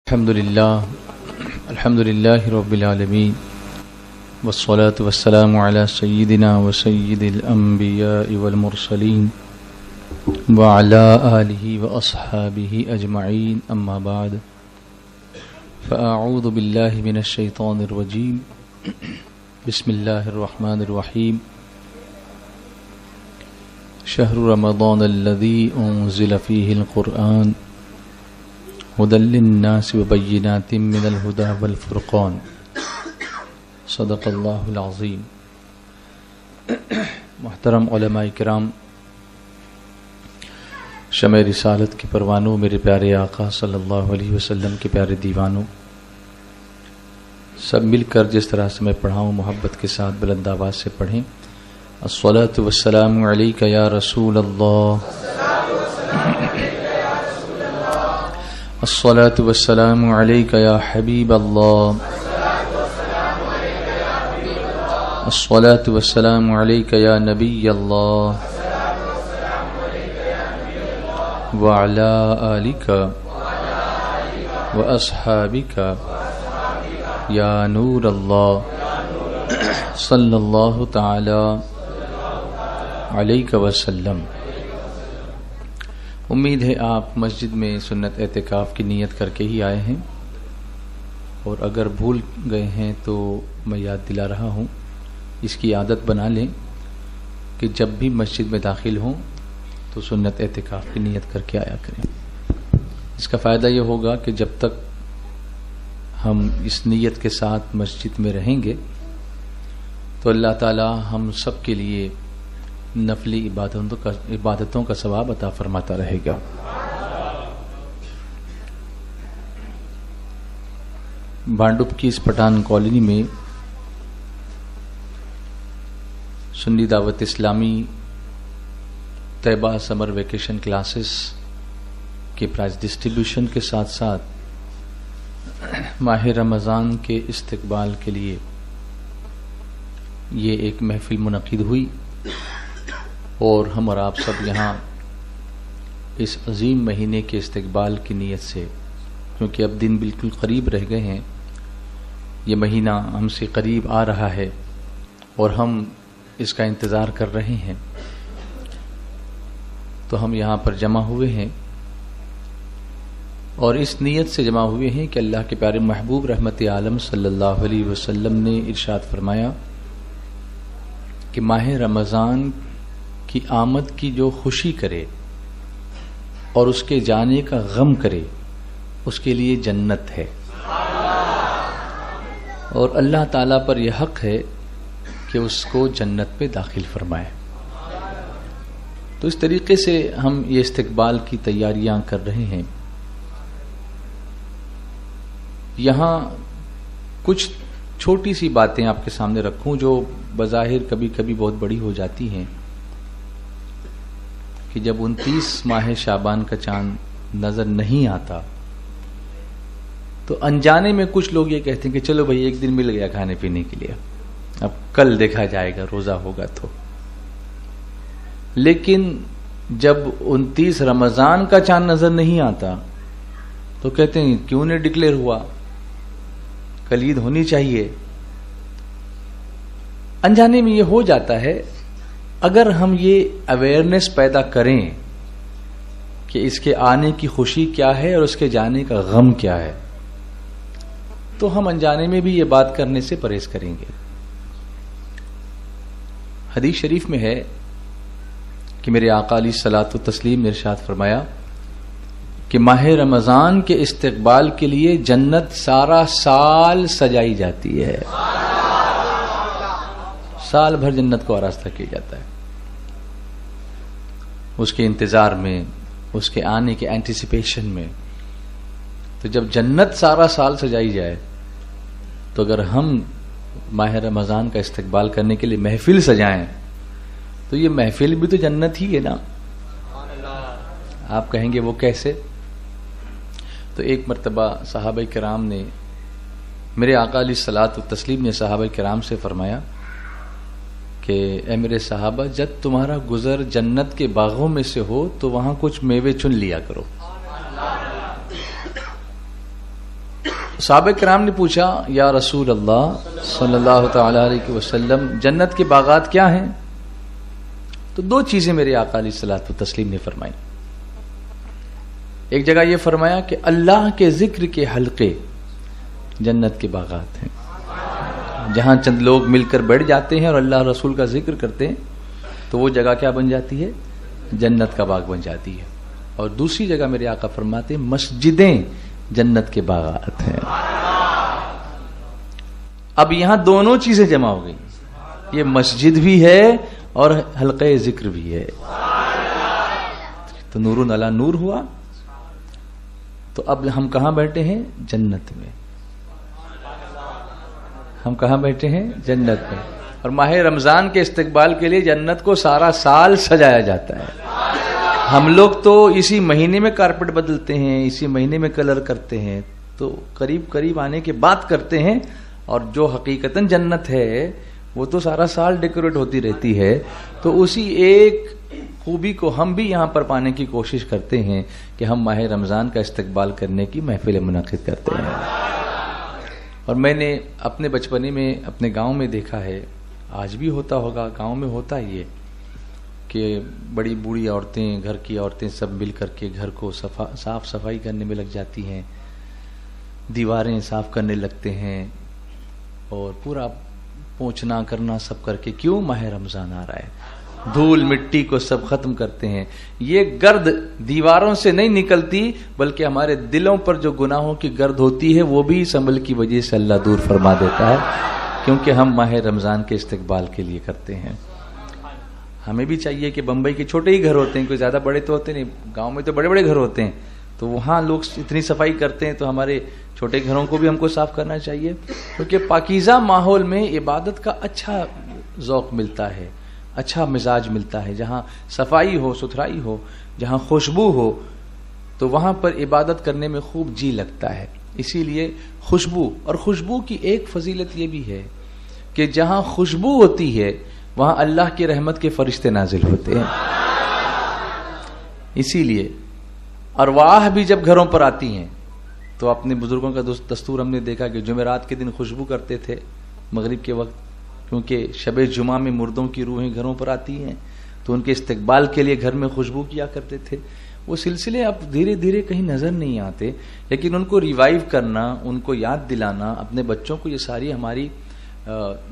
الحمد للہ رب العالمین والصلاة والسلام علی سیدنا و سید الانبیاء والمرسلین وعلی آلہ و اصحابہ اجمعین اما بعد فاعوذ باللہ من الشیطان الرجیم بسم اللہ الرحمن الرحیم شہر رمضان الذی انزل فیہ القرآن هدى للناس وبينات من الهدى والفرقان صدق اللہ العظیم۔ محترم علماء کرام، شمع رسالت کے پروانوں، میرے پیارے آقا صلی اللہ علیہ وسلم کے پیارے دیوانوں، سب مل کر جس طرح سے میں پڑھاؤں محبت کے ساتھ بلند آواز سے پڑھیں۔ الصلاۃ والسلام علیک یا رسول اللہ، الصلاۃ والسلام علیک یا حبیب اللہ، الصلاۃ والسلام علیک یا نبی اللہ، وعلی آلک واصحابک یا نور اللہ صلی اللہ تعالی علیہ وسلم۔ امید ہے آپ مسجد میں سنت اعتکاف کی نیت کر کے ہی آئے ہیں، اور اگر بھول گئے ہیں تو میں یاد دلا رہا ہوں، اس کی عادت بنا لیں کہ جب بھی مسجد میں داخل ہوں تو سنت اعتکاف کی نیت کر کے آیا کریں۔ اس کا فائدہ یہ ہوگا کہ جب تک ہم اس نیت کے ساتھ مسجد میں رہیں گے تو اللہ تعالی ہم سب کے لیے نفلی عبادتوں کا ثواب عطا فرماتا رہے گا۔ بانڈپ کی اس پٹھان کالونی میں سنی دعوت اسلامی طیبہ سمر ویکیشن کلاسز کے پرائز ڈسٹریبیوشن کے ساتھ ساتھ ماہ رمضان کے استقبال کے لیے یہ ایک محفل منعقد ہوئی، اور ہم اور آپ سب یہاں اس عظیم مہینے کے استقبال کی نیت سے، کیونکہ اب دن بالکل قریب رہ گئے ہیں، یہ مہینہ ہم سے قریب آ رہا ہے اور ہم اس کا انتظار کر رہے ہیں، تو ہم یہاں پر جمع ہوئے ہیں اور اس نیت سے جمع ہوئے ہیں کہ اللہ کے پیارے محبوب رحمت عالم صلی اللہ علیہ وسلم نے ارشاد فرمایا کہ ماہ رمضان کی آمد کی جو خوشی کرے اور اس کے جانے کا غم کرے، اس کے لیے جنت ہے، اور اللہ تعالیٰ پر یہ حق ہے کہ اس کو جنت میں داخل فرمائے۔ تو اس طریقے سے ہم یہ استقبال کی تیاریاں کر رہے ہیں۔ یہاں کچھ چھوٹی سی باتیں آپ کے سامنے رکھوں جو بظاہر کبھی کبھی بہت بڑی ہو جاتی ہیں، کہ جب 29 ماہ شعبان کا چاند نظر نہیں آتا تو انجانے میں کچھ لوگ یہ کہتے ہیں کہ چلو بھائی ایک دن مل گیا کھانے پینے کے لیے، اب کل دیکھا جائے گا روزہ ہوگا تو۔ لیکن جب 29 رمضان کا چاند نظر نہیں آتا تو کہتے ہیں کیوں نہیں ڈکلیئر ہوا، کل عید ہونی چاہیے۔ انجانے میں یہ ہو جاتا ہے۔ اگر ہم یہ اویئرنیس پیدا کریں کہ اس کے آنے کی خوشی کیا ہے اور اس کے جانے کا غم کیا ہے، تو ہم انجانے میں بھی یہ بات کرنے سے پرہیز کریں گے۔ حدیث شریف میں ہے کہ میرے آقا علیہ الصلوۃ والتسلیم نے ارشاد فرمایا کہ ماہ رمضان کے استقبال کے لیے جنت سارا سال سجائی جاتی ہے، سال بھر جنت کو آراستہ کیا جاتا ہے، اس کے انتظار میں، اس کے آنے کے اینٹیسپیشن میں۔ تو جب جنت سارا سال سجائی جائے تو اگر ہم ماہ رمضان کا استقبال کرنے کے لیے محفل سجائیں تو یہ محفل بھی تو جنت ہی ہے نا۔ آپ کہیں گے وہ کیسے؟ تو ایک مرتبہ صحابہ کرام نے، میرے آقا علیہ الصلوۃ والتسلیم نے صحابہ کرام سے فرمایا کہ اے میرے صحابہ، جب تمہارا گزر جنت کے باغوں میں سے ہو تو وہاں کچھ میوے چن لیا کرو۔ صحابہ کرام نے پوچھا یا رسول اللہ صلی اللہ تعالی علیہ وسلم جنت کے باغات کیا ہیں؟ تو دو چیزیں میرے آقا علیہ الصلوۃ والتسلیم نے فرمائی. ایک جگہ یہ فرمایا کہ اللہ کے ذکر کے حلقے جنت کے باغات ہیں، جہاں چند لوگ مل کر بیٹھ جاتے ہیں اور اللہ رسول کا ذکر کرتے ہیں تو وہ جگہ کیا بن جاتی ہے؟ جنت کا باغ بن جاتی ہے. اور دوسری جگہ میرے آقا فرماتے ہیں مسجدیں جنت کے باغات ہیں. اب یہاں دونوں چیزیں جمع ہو گئی، یہ مسجد بھی ہے اور حلقے ذکر بھی ہے. تو نور علی نور ہوا. تو اب ہم کہاں بیٹھے ہیں؟ جنت میں. ہم کہاں بیٹھے ہیں؟ جنت میں. اور ماہ رمضان کے استقبال کے لیے جنت کو سارا سال سجایا جاتا ہے. ہم لوگ تو اسی مہینے میں کارپیٹ بدلتے ہیں، اسی مہینے میں کلر کرتے ہیں، تو قریب قریب آنے کے بعد کرتے ہیں. اور جو حقیقتاً جنت ہے وہ تو سارا سال ڈیکوریٹ ہوتی رہتی ہے. تو اسی ایک خوبی کو ہم بھی یہاں پر پانے کی کوشش کرتے ہیں کہ ہم ماہ رمضان کا استقبال کرنے کی محفل منعقد کرتے ہیں. اور میں نے اپنے بچپنے میں اپنے گاؤں میں دیکھا ہے، آج بھی ہوتا ہوگا، گاؤں میں ہوتا یہ کہ بڑی بوڑھی عورتیں، گھر کی عورتیں سب مل کر کے گھر کو صاف صفائی کرنے میں لگ جاتی ہیں، دیواریں صاف کرنے لگتے ہیں اور پورا پوچھنا کرنا سب کر کے. کیوں؟ ماہ رمضان آ رہا ہے. دھول مٹی کو سب ختم کرتے ہیں. یہ گرد دیواروں سے نہیں نکلتی بلکہ ہمارے دلوں پر جو گناہوں کی گرد ہوتی ہے وہ بھی اس عمل کی وجہ سے اللہ دور فرما دیتا ہے، کیونکہ ہم ماہ رمضان کے استقبال کے لیے کرتے ہیں. ہمیں بھی چاہیے کہ بمبئی کے چھوٹے ہی گھر ہوتے ہیں، کوئی زیادہ بڑے تو ہوتے نہیں، گاؤں میں تو بڑے بڑے گھر ہوتے ہیں، تو وہاں لوگ اتنی صفائی کرتے ہیں، تو ہمارے چھوٹے گھروں کو بھی ہم کو صاف کرنا چاہیے، کیونکہ پاکیزہ ماحول میں عبادت کا اچھا ذوق ملتا ہے، اچھا مزاج ملتا ہے. جہاں صفائی ہو، ستھرائی ہو، جہاں خوشبو ہو، تو وہاں پر عبادت کرنے میں خوب جی لگتا ہے. اسی لیے خوشبو، اور خوشبو کی ایک فضیلت یہ بھی ہے کہ جہاں خوشبو ہوتی ہے وہاں اللہ کی رحمت کے فرشتے نازل ہوتے ہیں. اسی لیے ارواح بھی جب گھروں پر آتی ہیں تو اپنے بزرگوں کا دستور ہم نے دیکھا کہ جمعرات کے دن خوشبو کرتے تھے مغرب کے وقت، کیونکہ شب جمعہ میں مردوں کی روحیں گھروں پر آتی ہیں، تو ان کے استقبال کے لیے گھر میں خوشبو کیا کرتے تھے. وہ سلسلے اب دھیرے دھیرے کہیں نظر نہیں آتے، لیکن ان کو ریوائیو کرنا، ان کو یاد دلانا، اپنے بچوں کو یہ ساری ہماری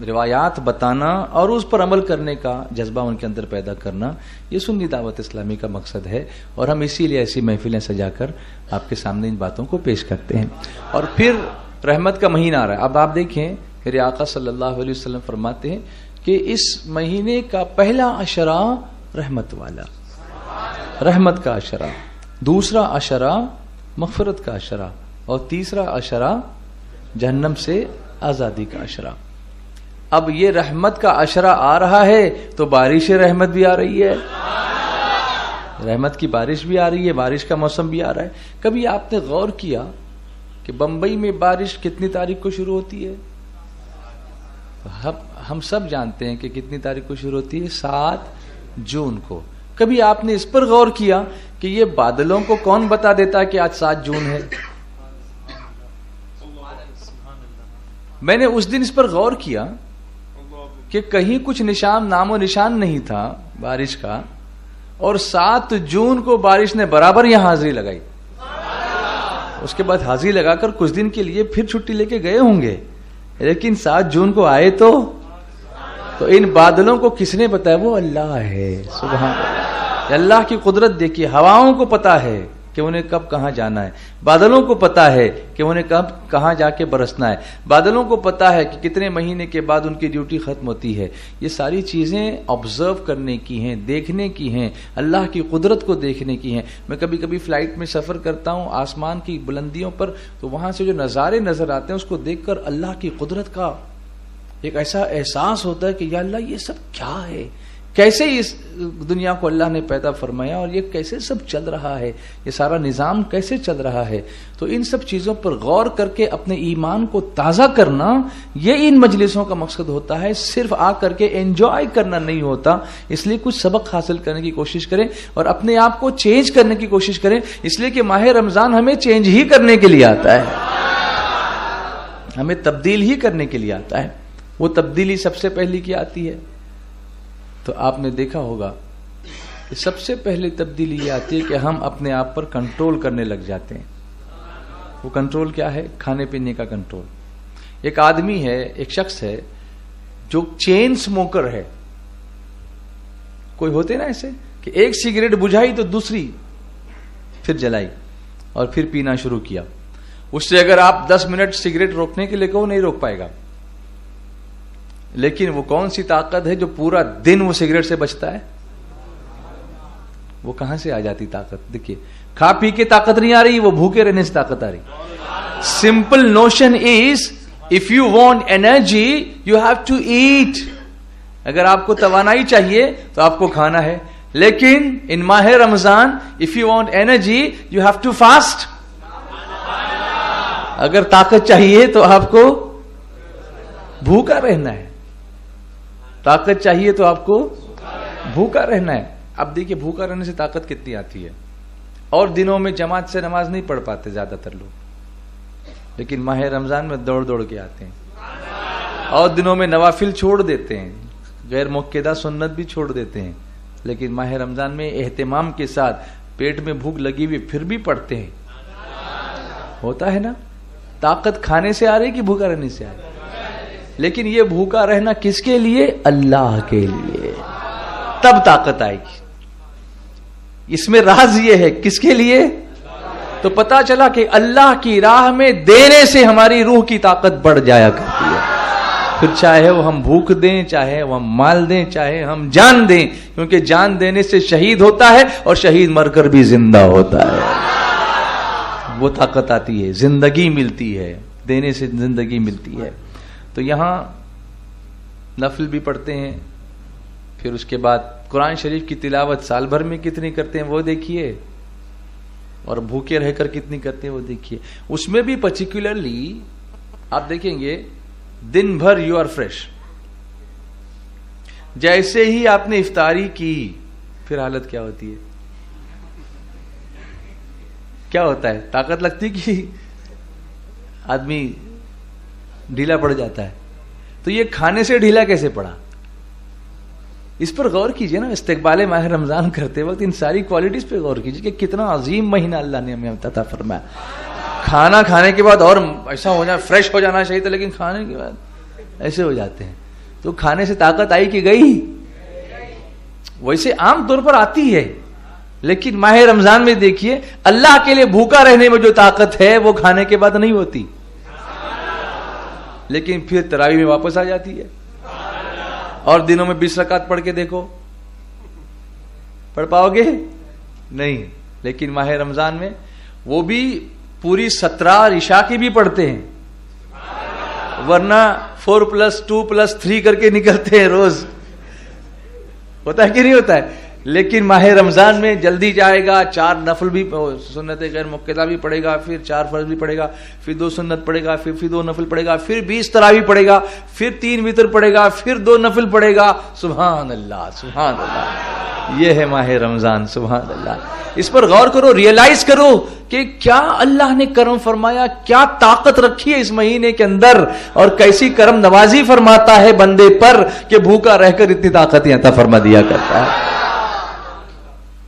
روایات بتانا اور اس پر عمل کرنے کا جذبہ ان کے اندر پیدا کرنا، یہ سنی دعوت اسلامی کا مقصد ہے. اور ہم اسی لیے ایسی محفلیں سجا کر آپ کے سامنے ان باتوں کو پیش کرتے ہیں. اور پھر رحمت کا مہینہ آ رہا ہے. اب آپ دیکھیں میرے آقا صلی اللہ علیہ وسلم فرماتے ہیں کہ اس مہینے کا پہلا عشرہ رحمت والا، رحمت کا عشرہ، دوسرا عشرہ مغفرت کا عشرہ، اور تیسرا عشرہ جہنم سے آزادی کا عشرہ. اب یہ رحمت کا عشرہ آ رہا ہے تو بارش رحمت بھی آ رہی ہے، رحمت کی بارش بھی آ رہی ہے، بارش کا موسم بھی آ رہا ہے. کبھی آپ نے غور کیا کہ بمبئی میں بارش کتنی تاریخ کو شروع ہوتی ہے؟ ہم سب جانتے ہیں کہ کتنی تاریخ کو شروع ہوتی ہے؟ 7 جون کو. کبھی آپ نے اس پر غور کیا کہ یہ بادلوں کو کون بتا دیتا ہے کہ آج 7 جون ہے؟ میں نے اس دن اس پر غور کیا کہ کہیں کچھ نشان، نام و نشان نہیں تھا بارش کا، اور 7 جون کو بارش نے برابر یہاں حاضری لگائی. اس کے بعد حاضری لگا کر کچھ دن کے لیے پھر چھٹی لے کے گئے ہوں گے، لیکن 7 جون کو آئے تو ان بادلوں کو کس نے بتایا؟ وہ اللہ ہے. سبحان اللہ. اللہ کی قدرت دیکھیے. ہواؤں کو پتا ہے کہ انہیں کب کہاں جانا ہے، بادلوں کو پتا ہے کہ انہیں کب کہاں جا کے برسنا ہے، بادلوں کو پتا ہے کہ کتنے مہینے کے بعد ان کی ڈیوٹی ختم ہوتی ہے. یہ ساری چیزیں آبزرو کرنے کی ہیں، دیکھنے کی ہیں، اللہ کی قدرت کو دیکھنے کی ہیں. میں کبھی کبھی فلائٹ میں سفر کرتا ہوں آسمان کی بلندیوں پر، تو وہاں سے جو نظارے نظر آتے ہیں اس کو دیکھ کر اللہ کی قدرت کا ایک ایسا احساس ہوتا ہے کہ یا اللہ یہ سب کیا ہے، کیسے اس دنیا کو اللہ نے پیدا فرمایا اور یہ کیسے سب چل رہا ہے، یہ سارا نظام کیسے چل رہا ہے. تو ان سب چیزوں پر غور کر کے اپنے ایمان کو تازہ کرنا، یہ ان مجلسوں کا مقصد ہوتا ہے. صرف آ کر کے انجوائے کرنا نہیں ہوتا. اس لیے کچھ سبق حاصل کرنے کی کوشش کریں اور اپنے آپ کو چینج کرنے کی کوشش کریں، اس لیے کہ ماہ رمضان ہمیں چینج ہی کرنے کے لیے آتا ہے. ہمیں تبدیل ہی کرنے کے لیے آتا ہے. وہ تبدیلی سب سے پہلی کیا آتی ہے؟ تو آپ نے دیکھا ہوگا کہ سب سے پہلے تبدیلی یہ آتی ہے کہ ہم اپنے آپ پر کنٹرول کرنے لگ جاتے ہیں. وہ کنٹرول کیا ہے؟ کھانے پینے کا کنٹرول. ایک آدمی ہے، ایک شخص ہے جو چین سموکر ہے. کوئی ہوتے نا ایسے کہ ایک سگریٹ بجھائی تو دوسری پھر جلائی اور پھر پینا شروع کیا. اس سے اگر آپ 10 منٹ سگریٹ روکنے کے لیے کہو نہیں روک پائے گا. لیکن وہ کون سی طاقت ہے جو پورا دن وہ سگریٹ سے بچتا ہے؟ وہ کہاں سے آ جاتی طاقت؟ دیکھیے، کھا پی کے طاقت نہیں آ رہی، وہ بھوکے رہنے سے طاقت آ رہی. Simple notion is if you want energy you have to eat. اگر آپ کو توانائی چاہیے تو آپ کو کھانا ہے. لیکن ان ماہ Ramzan if you want energy you have to fast. اگر طاقت چاہیے تو آپ کو بھوکا رہنا ہے. طاقت چاہیے تو آپ کو بھوکا رہنا ہے. اب دیکھیے بھوکا رہنے سے طاقت کتنی آتی ہے. اور دنوں میں جماعت سے نماز نہیں پڑھ پاتے زیادہ تر لوگ، لیکن ماہ رمضان میں دوڑ دوڑ کے آتے ہیں. اور دنوں میں نوافل چھوڑ دیتے ہیں، غیر مؤکدہ سنت بھی چھوڑ دیتے ہیں، لیکن ماہ رمضان میں اہتمام کے ساتھ پیٹ میں بھوک لگی ہوئی پھر بھی پڑھتے ہیں. ہوتا ہے نا؟ طاقت کھانے سے آ رہی کہ بھوکا رہنے سے آ رہی؟ لیکن یہ بھوکا رہنا کس کے لیے؟ اللہ کے لیے. تب طاقت آئے گی. اس میں راز یہ ہے کس کے لیے؟ تو پتا چلا کہ اللہ کی راہ میں دینے سے ہماری روح کی طاقت بڑھ جایا کرتی ہے. پھر چاہے وہ ہم بھوک دیں، چاہے وہ ہم مال دیں، چاہے ہم جان دیں، کیونکہ جان دینے سے شہید ہوتا ہے اور شہید مر کر بھی زندہ ہوتا ہے. وہ طاقت آتی ہے، زندگی ملتی ہے، دینے سے زندگی ملتی ہے. تو یہاں نفل بھی پڑھتے ہیں، پھر اس کے بعد قرآن شریف کی تلاوت سال بھر میں کتنی کرتے ہیں وہ دیکھیے، اور بھوکے رہ کر کتنی کرتے ہیں وہ دیکھیے. اس میں بھی پرٹیکولرلی آپ دیکھیں گے دن بھر یو آر فریش. جیسے ہی آپ نے افطاری کی پھر حالت کیا ہوتی ہے؟ کیا ہوتا ہے؟ طاقت لگتی کہ آدمی ڈھیلا پڑ جاتا ہے. تو یہ کھانے سے ڈھیلا کیسے پڑا؟ اس پر غور کیجئے نا. استقبال ماہ رمضان کرتے وقت ان ساری کوالٹیز پہ غور کیجئے کہ کتنا عظیم مہینہ اللہ نے ہمیں عطا فرمایا. کھانا کھانے کے بعد اور ایسا ہو جائے، فریش ہو جانا چاہیے تھا، لیکن کھانے کے بعد ایسے ہو جاتے ہیں. تو کھانے سے طاقت آئی کہ گئی؟ ویسے عام طور پر آتی ہے، لیکن ماہ رمضان میں دیکھیے اللہ کے لیے بھوکا رہنے میں جو طاقت ہے وہ کھانے کے بعد نہیں ہوتی، لیکن پھر تراویح میں واپس آ جاتی ہے. اور دنوں میں 20 رکعت پڑھ کے دیکھو، پڑھ پاؤ گے؟ نہیں. لیکن ماہ رمضان میں وہ بھی پوری 17 عشاء کی بھی پڑھتے ہیں، ورنہ 4+2+3 کر کے نکلتے ہیں روز. ہوتا ہے کہ نہیں ہوتا ہے؟ لیکن ماہ رمضان میں جلدی جائے گا، 4 نفل بھی، سنت غیر مؤکدہ بھی پڑھے گا، پھر 4 فرض بھی پڑھے گا، پھر 2 سنت پڑھے گا، پھر 2 نفل پڑھے گا، پھر 20 تراویح پڑھے گا، پھر 3 وتر پڑھے گا، پھر 2 نفل پڑھے گا. سبحان اللہ، سبحان اللہ. یہ ہے ماہ رمضان. سبحان اللہ. اس پر غور کرو، ریئلائز کرو کہ کیا اللہ نے کرم فرمایا، کیا طاقت رکھی ہے اس مہینے کے اندر، اور کیسی کرم نوازی فرماتا ہے بندے پر کہ بھوکا رہ کر اتنی طاقتیں عطا فرما دیا کرتا ہے.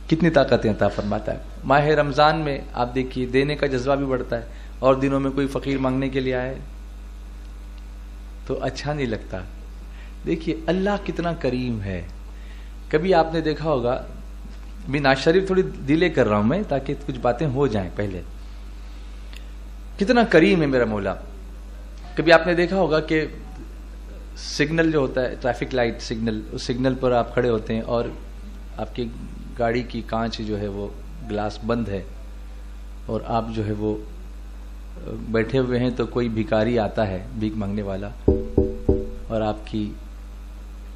کتنی طاقتیں عطا فرماتا ہے. ماہ رمضان میں آپ دیکھیے دینے کا جذبہ بھی بڑھتا ہے. اور دنوں میں کوئی فقیر مانگنے کے لیے آئے تو اچھا نہیں لگتا. دیکھیے اللہ کتنا کریم ہے. کبھی آپ نے دیکھا ہوگا، میں ناز شریف تھوڑی ڈیلے کر رہا ہوں میں تاکہ کچھ باتیں ہو جائیں پہلے. کتنا کریم ہے میرا مولا. کبھی آپ نے دیکھا ہوگا کہ سگنل جو ہوتا ہے، ٹریفک لائٹ سگنل، اس سگنل پر آپ کھڑے ہوتے ہیں اور آپ کی گاڑی کی کانچ جو ہے وہ گلاس بند ہے، اور آپ جو ہے وہ بیٹھے ہوئے ہیں، تو کوئی بھکاری آتا ہے، بھیک مانگنے والا، اور آپ کی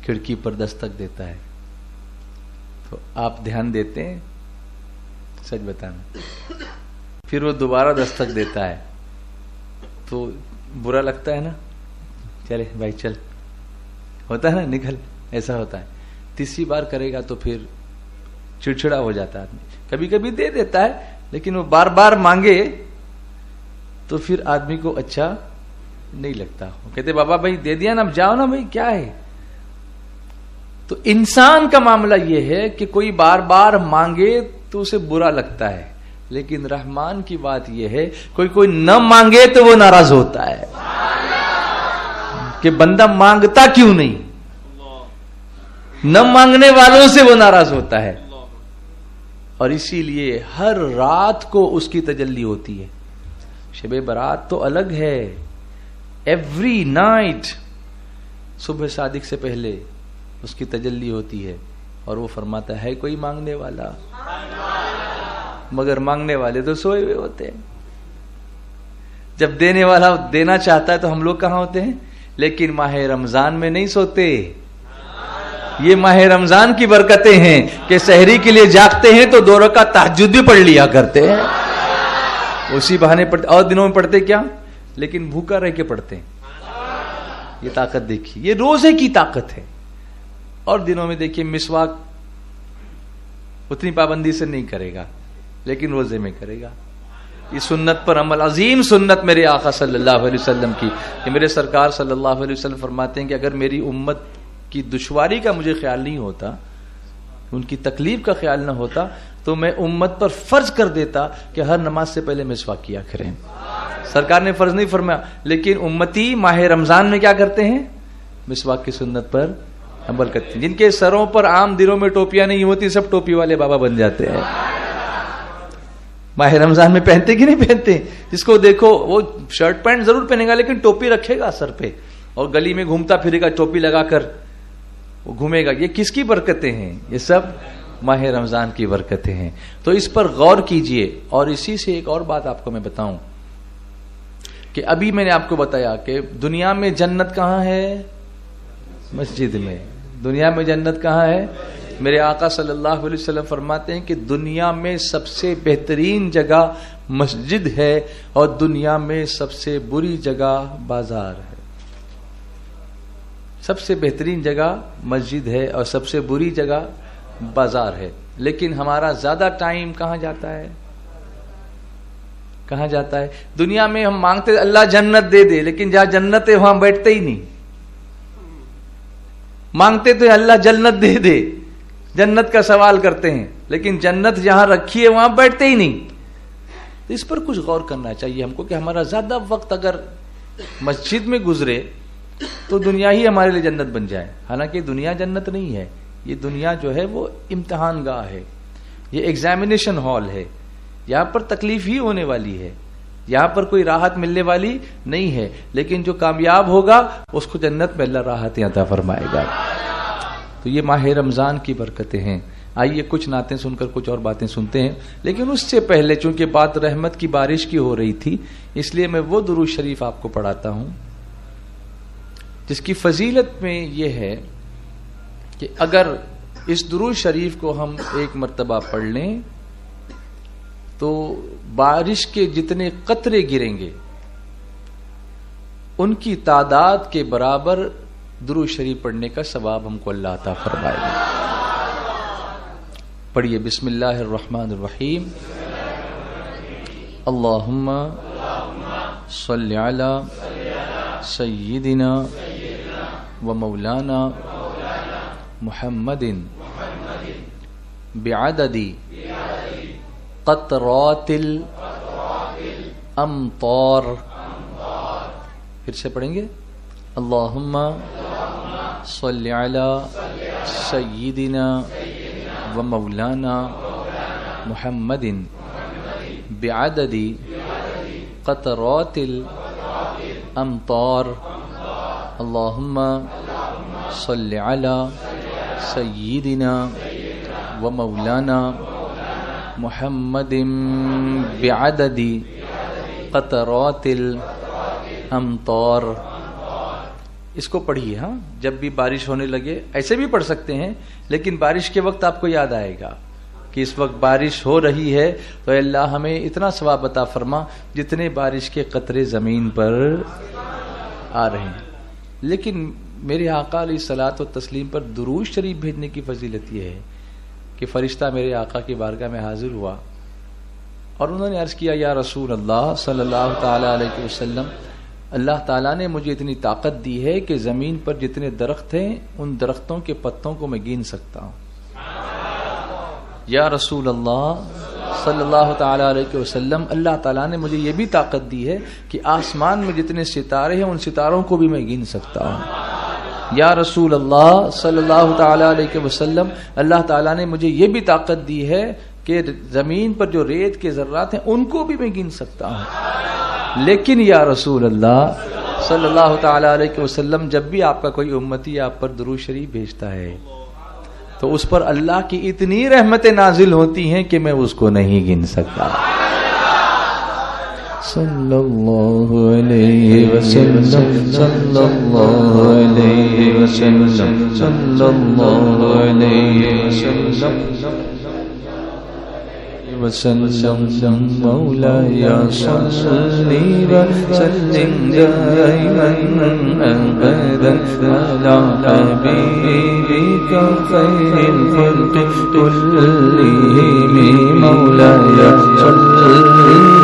کھڑکی پر دستک دیتا ہے. تو آپ دھیان دیتے ہیں؟ سچ بتانا. پھر وہ دوبارہ دستک دیتا ہے تو برا لگتا ہے نا، چلے بھائی چل، ہوتا ہے نا، نکل، ایسا ہوتا ہے. تیسری بار کرے گا تو پھر چڑچڑا ہو جاتا ہے آدمی. کبھی کبھی دے دیتا ہے، لیکن وہ بار بار مانگے تو پھر آدمی کو اچھا نہیں لگتا. کہتے بابا بھائی دے دیا نا, اب جاؤ نا بھائی, کیا ہے. تو انسان کا معاملہ یہ ہے کہ کوئی بار بار مانگے تو اسے برا لگتا ہے, لیکن رحمان کی بات یہ ہے کوئی نہ مانگے تو وہ ناراض ہوتا ہے کہ بندہ مانگتا کیوں نہیں. نہ مانگنے والوں سے وہ ناراض ہوتا ہے, اور اسی لیے ہر رات کو اس کی تجلی ہوتی ہے. شب برات تو الگ ہے, ایوری نائٹ صبح صادق سے پہلے اس کی تجلی ہوتی ہے, اور وہ فرماتا ہے کوئی مانگنے والا, مگر مانگنے والے تو سوئے ہوئے ہوتے ہیں. جب دینے والا دینا چاہتا ہے تو ہم لوگ کہاں ہوتے ہیں, لیکن ماہ رمضان میں نہیں سوتے. یہ ماہ رمضان کی برکتیں ہیں کہ سحری کے لیے جاگتے ہیں تو 2 رکعت تہجد بھی پڑھ لیا کرتے ہیں, اسی بہانے پڑھتے. اور دنوں میں پڑھتے کیا, لیکن بھوکا رہ کے پڑھتے ہیں. یہ طاقت دیکھیے, یہ روزے کی طاقت ہے. اور دنوں میں دیکھیے مسواک اتنی پابندی سے نہیں کرے گا, لیکن روزے میں کرے گا. یہ سنت پر عمل, عظیم سنت میرے آقا صلی اللہ علیہ وسلم کی, کہ میرے سرکار صلی اللہ علیہ وسلم فرماتے ہیں کہ اگر میری امت کی دشواری کا مجھے خیال نہیں ہوتا, ان کی تکلیف کا خیال نہ ہوتا, تو میں امت پر فرض کر دیتا کہ ہر نماز سے پہلے مسواک کیا کریں. سرکار نے فرض نہیں فرمایا, لیکن امتی ماہ رمضان میں کیا کرتے ہیں, مسواک کی سنت پر عمل کرتے ہیں. جن کے سروں پر عام دنوں میں ٹوپیاں نہیں ہوتی, سب ٹوپی والے بابا بن جاتے ہیں. ماہ رمضان میں پہنتے کہ نہیں پہنتے, جس کو دیکھو وہ شرٹ پینٹ ضرور پہنے گا, لیکن ٹوپی رکھے گا سر پہ, اور گلی میں گھومتا پھرے گا ٹوپی لگا کر وہ گھومے گا. یہ کس کی برکتیں ہیں, یہ سب ماہ رمضان کی برکتیں ہیں. تو اس پر غور کیجئے. اور اسی سے ایک اور بات آپ کو میں بتاؤں کہ ابھی میں نے آپ کو بتایا کہ دنیا میں جنت کہاں ہے, مسجد میں. دنیا میں جنت کہاں ہے, میرے آقا صلی اللہ علیہ وسلم فرماتے ہیں کہ دنیا میں سب سے بہترین جگہ مسجد ہے, اور دنیا میں سب سے بری جگہ بازار ہے. سب سے بہترین جگہ مسجد ہے اور سب سے بری جگہ بازار ہے. لیکن ہمارا زیادہ ٹائم کہاں جاتا ہے, کہاں جاتا ہے. دنیا میں ہم مانگتے اللہ جنت دے دے, لیکن جہاں جنت ہے وہاں بیٹھتے ہی نہیں. مانگتے تو اللہ جنت دے دے, جنت کا سوال کرتے ہیں, لیکن جنت جہاں رکھی ہے وہاں بیٹھتے ہی نہیں. تو اس پر کچھ غور کرنا چاہیے ہم کو کہ ہمارا زیادہ وقت اگر مسجد میں گزرے تو دنیا ہی ہمارے لیے جنت بن جائے. حالانکہ دنیا جنت نہیں ہے, یہ دنیا جو ہے وہ امتحان گاہ ہے, یہ ایگزامینیشن ہال ہے. یہاں پر تکلیف ہی ہونے والی ہے, یہاں پر کوئی راحت ملنے والی نہیں ہے. لیکن جو کامیاب ہوگا اس کو جنت میں اللہ راحت عطا فرمائے گا. تو یہ ماہ رمضان کی برکتیں ہیں. آئیے کچھ نعتیں سن کر کچھ اور باتیں سنتے ہیں. لیکن اس سے پہلے چونکہ بات رحمت کی بارش کی ہو رہی تھی, اس لیے میں وہ درود شریف آپ کو پڑھاتا ہوں جس کی فضیلت میں یہ ہے کہ اگر اس درود شریف کو ہم ایک مرتبہ پڑھ لیں تو بارش کے جتنے قطرے گریں گے ان کی تعداد کے برابر درود شریف پڑھنے کا ثواب ہم کو اللہ عطا فرمائے گا. پڑھیے بسم اللہ الرحمن الرحیم. اللہم صلی علی سیدنا و مولانا محمد بعدد قطرات الامطار. پھر سے پڑھیں گے. اللہم صلی علی سیدنا و مولانا محمد بعدد قطرات الامطار. اللہم صلی علی سیدنا و مولانا محمد بعدد قطرات الامطار. اس کو پڑھیے. ہاں, جب بھی بارش ہونے لگے ایسے بھی پڑھ سکتے ہیں, لیکن بارش کے وقت آپ کو یاد آئے گا کہ اس وقت بارش ہو رہی ہے تو اللہ ہمیں اتنا ثواب عطا فرما جتنے بارش کے قطرے زمین پر آ رہے ہیں. لیکن میرے آقا علیہ الصلوۃ والتسلیم پر درود شریف بھیجنے کی فضیلت یہ ہے کہ فرشتہ میرے آقا کی بارگاہ میں حاضر ہوا اور انہوں نے عرض کیا یا رسول اللہ صلی اللہ تعالی علیہ وسلم, اللہ تعالیٰ نے مجھے اتنی طاقت دی ہے کہ زمین پر جتنے درخت ہیں ان درختوں کے پتوں کو میں گن سکتا ہوں. یا رسول اللہ صلی اللہ تعالی علیہ وسلم، اللہ تعالیٰ نے مجھے یہ بھی طاقت دی ہے کہ آسمان میں جتنے ستارے ہیں ان ستاروں کو بھی میں گن سکتا ہوں. یا رسول اللہ صلی اللہ تعالی علیہ وسلم، اللہ تعالیٰ نے مجھے یہ بھی طاقت دی ہے کہ زمین پر جو ریت کے ذرات ہیں ان کو بھی میں گن سکتا ہوں. لیکن یا رسول اللہ صلی اللہ تعالی علیہ وسلم، جب بھی آپ کا کوئی امتی آپ پر درود شریف بھیجتا ہے تو اس پر اللہ کی اتنی رحمتیں نازل ہوتی ہیں کہ میں اس کو نہیں گن سکتا. صلی اللہ علیہ وسلم، صلی اللہ علیہ وسلم، صلی اللہ علیہ وسلم. مولاي صل وسلم دائما ابدا على حبيبك خير الخلق كلهم. مولاي صل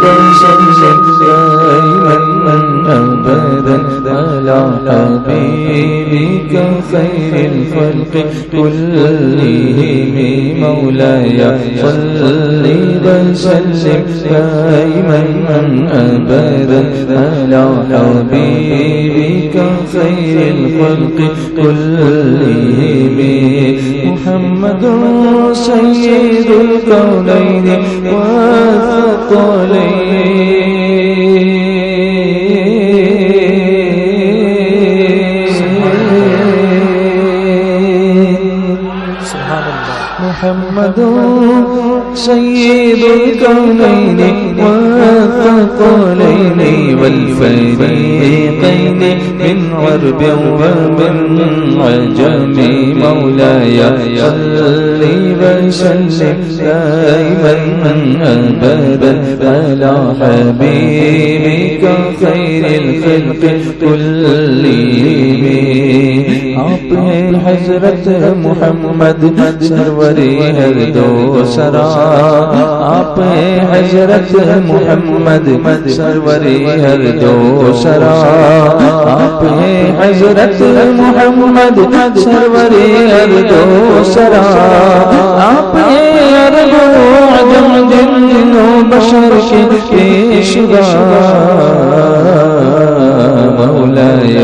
وسلم دائما ابدا على حبيبك خير الخلق كلهم. مولاي صل وسلم دائما ابدا على حبيبك خير الخلق كلهم. محمد سيد الكونين والثقلين. محمد سيد الكونين والثقلين والفريقين من عرب ومن عجم. مولاي صل وسلم دائما ابدا على حبيبك خير الخلق كلهم. آپ ہیں حضرت محمد سروری ہر دو سرا. آپ ہیں حضرت محمد سروری ہر دو سرا. آپ ہیں حضرت محمد سروری ہر دو سرا. آپ ہیں عرب و عجم جن و بشر کے پیشوا. مولاي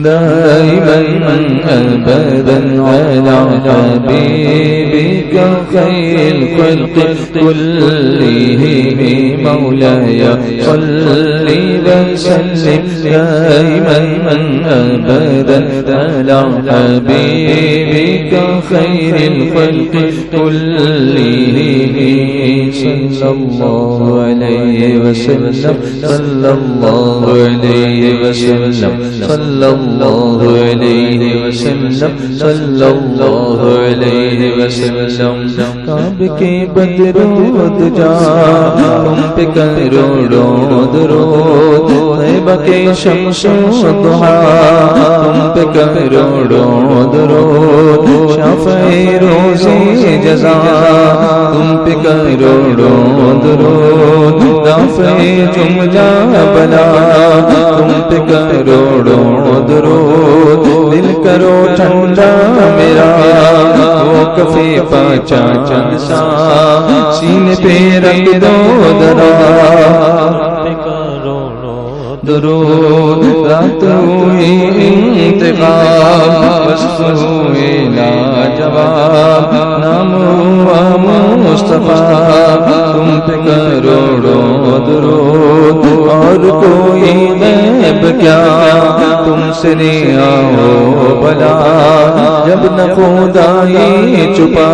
دائما ابدا على حبيبك خير الخلق كلهم. مولاي صل وسلم دائما ابدا على حبيبك خير الخلق كلهم. صلى الله عليه وسلم، صلى الله عليه وسلم، صلى الله عليه وسلم، صلى الله عليه وسلم. کعب کے بدرود جا تم پہ کروڑوں درود. طیبہ کے شمس و ضحا تم پہ کروڑوں درود. شفع روز جزا تم پہ کروڑوں درود. دافع جملہ بلا تم پہ کروڑوں درود. دل کرو ٹھنڈا میرا وہ کفی پاچا چند سا. سینے پہ رکھ دو درا درود. رات ہوئی انتقام بس ہوئے لاجواب. نام ہوا مصطفیٰ تم پہ کروڑوں درود. اور کوئی غیب کیا تم سے نہیں آؤ بلا. جب نہ خدائی چھپا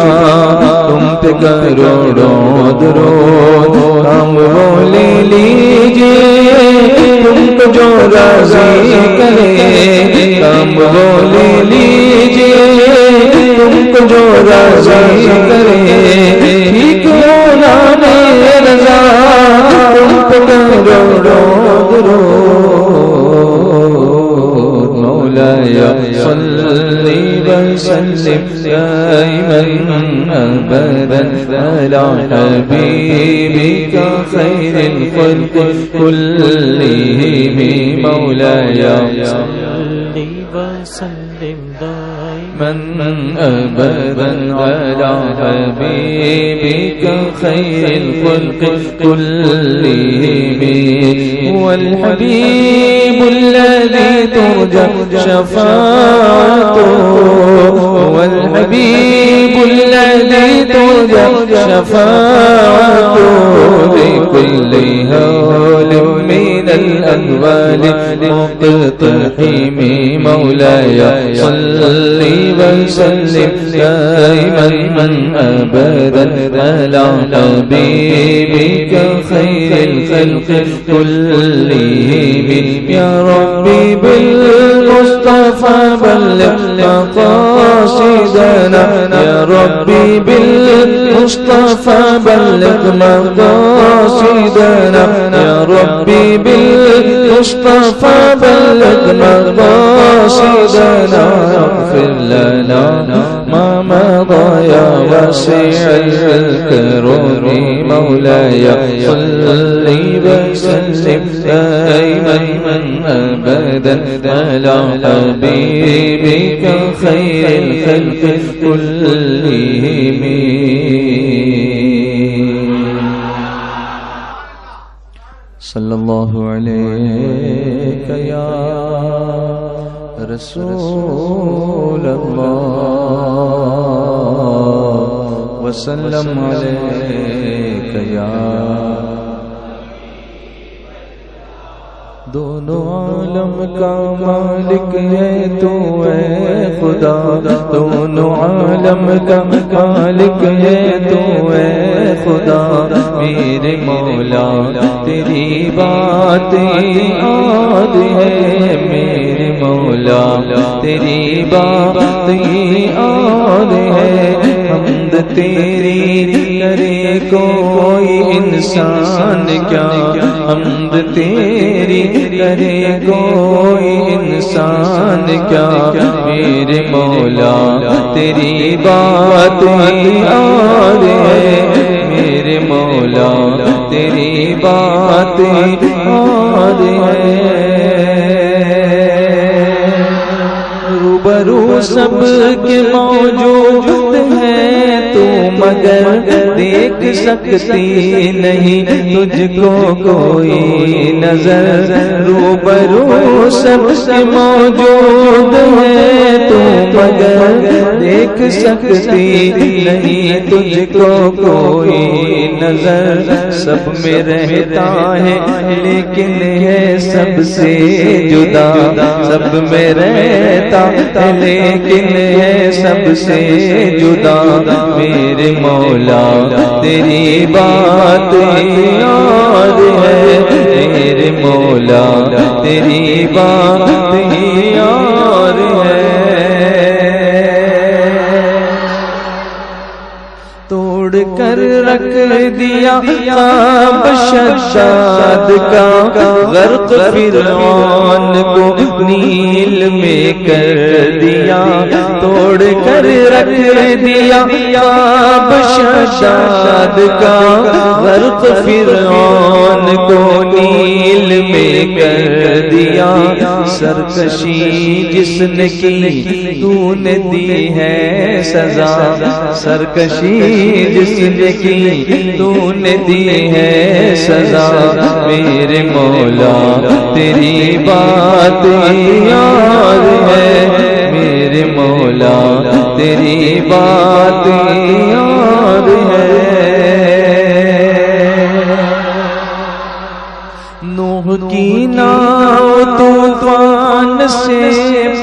تم پہ کروڑوں درود. ہم وہ لے لیجیے تم کو جو راضی کرے. ہم وہ لے لیجیے تم کو جو راضی کرے. ٹھیک ہونا میں رضا تم پہ کروڑوں درود. مولاي صل وسلم دائما أبدا على حبيبك خير الخلق كلهم مولاي صل وسلم دائما أبدا على حبيبك خير الخلق كلهم هو الحبيب الذي ترجى شفاعته هو الحبيب الذي ترجى شفاعته لكل هول من الأهوال مقتحم مولاي صل وسلم دائما أبدا على حبيبك خير الخلق كلهم يا ربي بالمصطفى بلغ مقاصدنا يا ربي بالمصطفى بلغ مقاصدنا يا ربي بالمصطفى بلغ مقاصدنا اغفر لنا ما مضى يا واسع الكرم مولاي صل وسلم دائما أبدا على حبيبك خير الخلق كلهم صلى الله عليك يا رسول الله وسلم عليك يا دونوں عالم کا مالک ہے تو اے خدا دونوں عالم کا مالک ہے تو اے خدا میرے مولا تیری بات یاد ہے میرے مولا تیری بات یاد ہے حمد تیری کرے کوئی انسان کیا حمد تیری کرے کوئی انسان کیا میرے مولا تیری بات یاد ہے میرے مولا تیری بات یاد ہے روبرو سب کے موجود ہیں تو مگر دیکھ سکتی نہیں تجھ کو کوئی نظر روبرو سب کے موجود ہیں تو مگر دیکھ سکتی نہیں تجھ کو کوئی نظر سب میں رہتا ہے لیکن ہے سب سے جدا سب میں رہتا ہے لیکن ہے سب سے جدا میرے مولا تیری بات یاد ہے میرے مولا تیری بات یاد ہے توڑ کر رکھ دیا خواب شداد کا غرق فرعون کو نیل میں کر دیا توڑ کر رکھ دیا خواب شداد کا غرق فرعون کو نیل میں کر دیا سرکشی جس نے کی تو نے دی ہے سزا سرکشی جس نے کی تو نے دی ہے سزا میرے مولا تیری بات یاد ہے میرے مولا تیری بات یاد ہے نوح کی ناؤ طوفان سے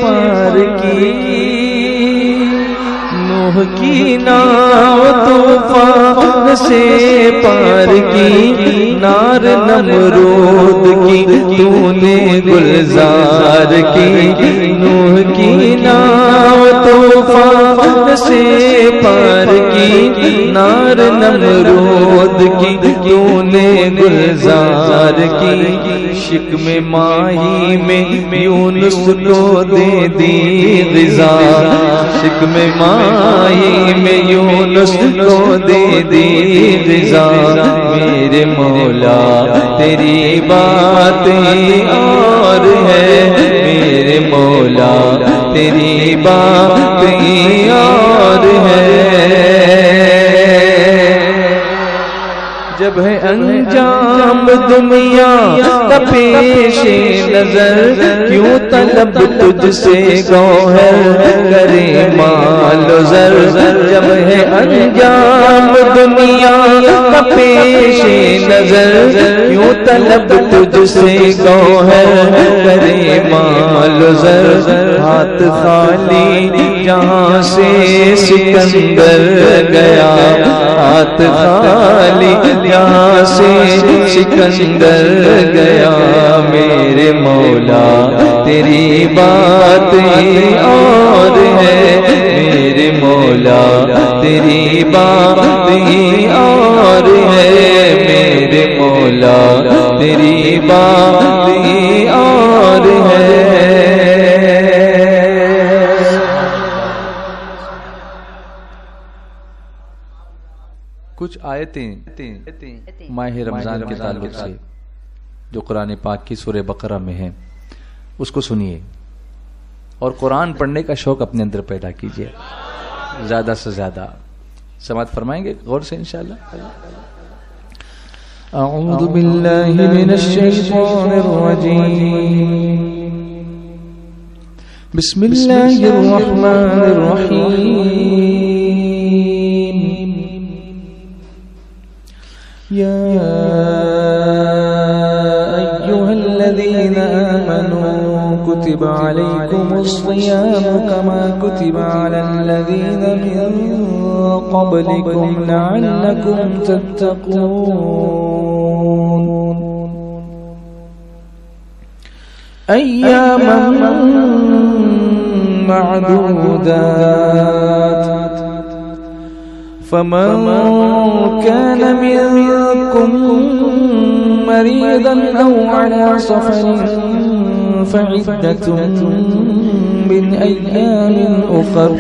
پار کی نوح کی ناؤ طوفان سے پار کی نار نمرود کی تو نے گلزار کی نوح کی ناؤ طوفان سے پار کی نار نمرود کی تو نے گلزار کی شکم ماہی میں یونس کو دے دی غذا، شکم ماہی میں یونس کو دے دی غذا، میرے مولا تیری بات اور ہے، میرے مولا تیری بات اور ہے۔ جب ہے انجام دنیا کا پیش نظر، کیوں طلب تجھ سے گوہر کرے مال و زر، جب ہے انجام دنیا کا پیش نظر، کیوں طلب تجھ سے گوہر کرے مال و زر، ہاتھ خالی جہاں سے سکندر گیا، ہاتھ خالی یہاں سے سکندر گیا، میرے مولا تیری بات اور ہے، میرے مولا تیری بات اور ہے، میرے مولا تیری بات اور ہے۔ کچھ آیتیں ماہ رمضان کے تعلق سے جو قرآن پاک کی سورہ بقرہ میں ہیں اس کو سنیے، اور قرآن پڑھنے کا شوق اپنے اندر پیدا کیجیے، زیادہ سے زیادہ سماعت فرمائیں گے غور سے انشاءاللہ۔ اعوذ باللہ من الشیطان الرجیم، بسم اللہ الرحمن الرحیم، یا ایہا الذین آمنوا کتب علیکم الصیام کما کتب علی الذین من قبلکم لعلکم تتقون ایاما معدودات فمن كان منكم مريضا أو على سفر فعدة من أيام أخر،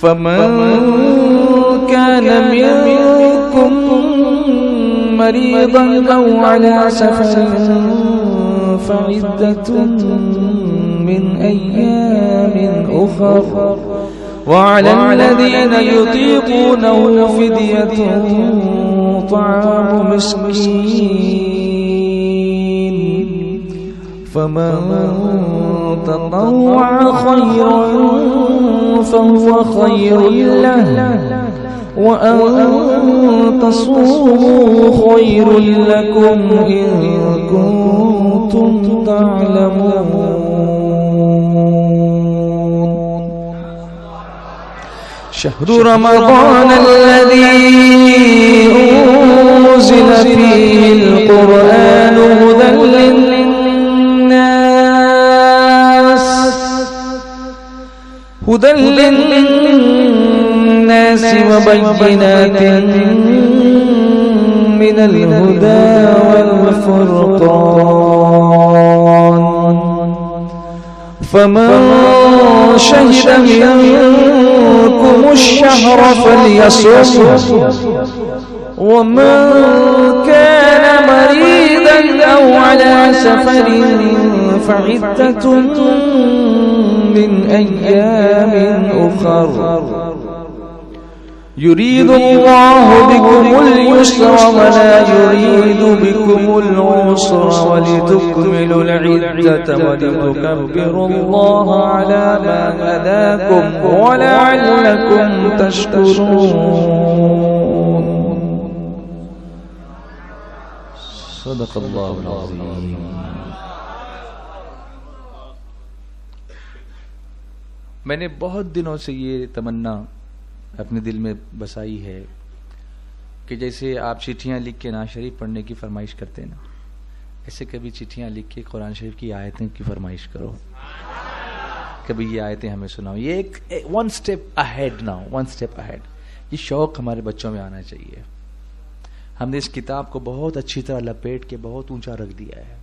فمن كان منكم مريضا أو على سفر فعدة من أيام أخر، وعلى الذين يطيقونه فدية طعام مسكين، فمن تطوع خيرا فهو خير له، وأن تصوموا خير لكم إن كنتم تعلمون۔ شهر رمضان الذي أنزل فيه القرآن هدى للناس وبينات من الهدى والفرقان، فمن شهد منكم الشهر فليصم، ومن كان مريضا أو على سفر فعدة من أيام أخر، يريد الله بكم اليسر ولا يريد بكم العسر، ولتكملوا العدة ولتكبروا الله على ما هداكم ولعلكم تشكرون۔ صدق الله العظيم۔ میں نے بہت دنوں سے یہ تمنا اپنے دل میں بسائی ہے کہ جیسے آپ چٹھیاں لکھ کے نعت شریف پڑھنے کی فرمائش کرتے ہیں نا، ایسے کبھی چٹھیاں لکھ کے قرآن شریف کی آیتیں کی فرمائش کرو، کبھی یہ آیتیں ہمیں سناؤ۔ یہ ایک ون سٹیپ اہیڈ، یہ شوق ہمارے بچوں میں آنا چاہیے۔ ہم نے اس کتاب کو بہت اچھی طرح لپیٹ کے بہت اونچا رکھ دیا ہے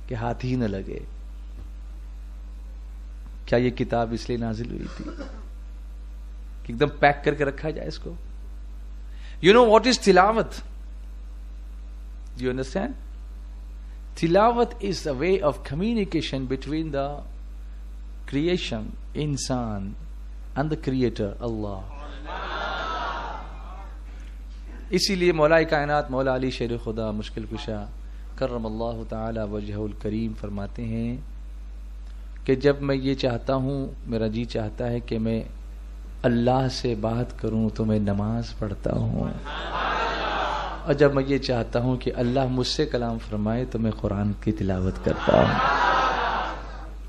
کہ ہاتھ ہی نہ لگے. کیا یہ کتاب اس لیے نازل ہوئی تھی کہ ایک دم پیک کر کے رکھا جائے اس کو؟ You know what is tilawat? Do you understand? Tilawat is a way of communication between the creation, insan, and the creator, Allah. اسی لیے مولا کائنات مولا علی شیر خدا مشکل کشا کرم اللہ تعالی وجہہ الکریم فرماتے ہیں کہ جب میں یہ چاہتا ہوں، میرا جی چاہتا ہے کہ میں اللہ سے بات کروں تو میں نماز پڑھتا ہوں، اور جب میں یہ چاہتا ہوں کہ اللہ مجھ سے کلام فرمائے تو میں قرآن کی تلاوت کرتا ہوں.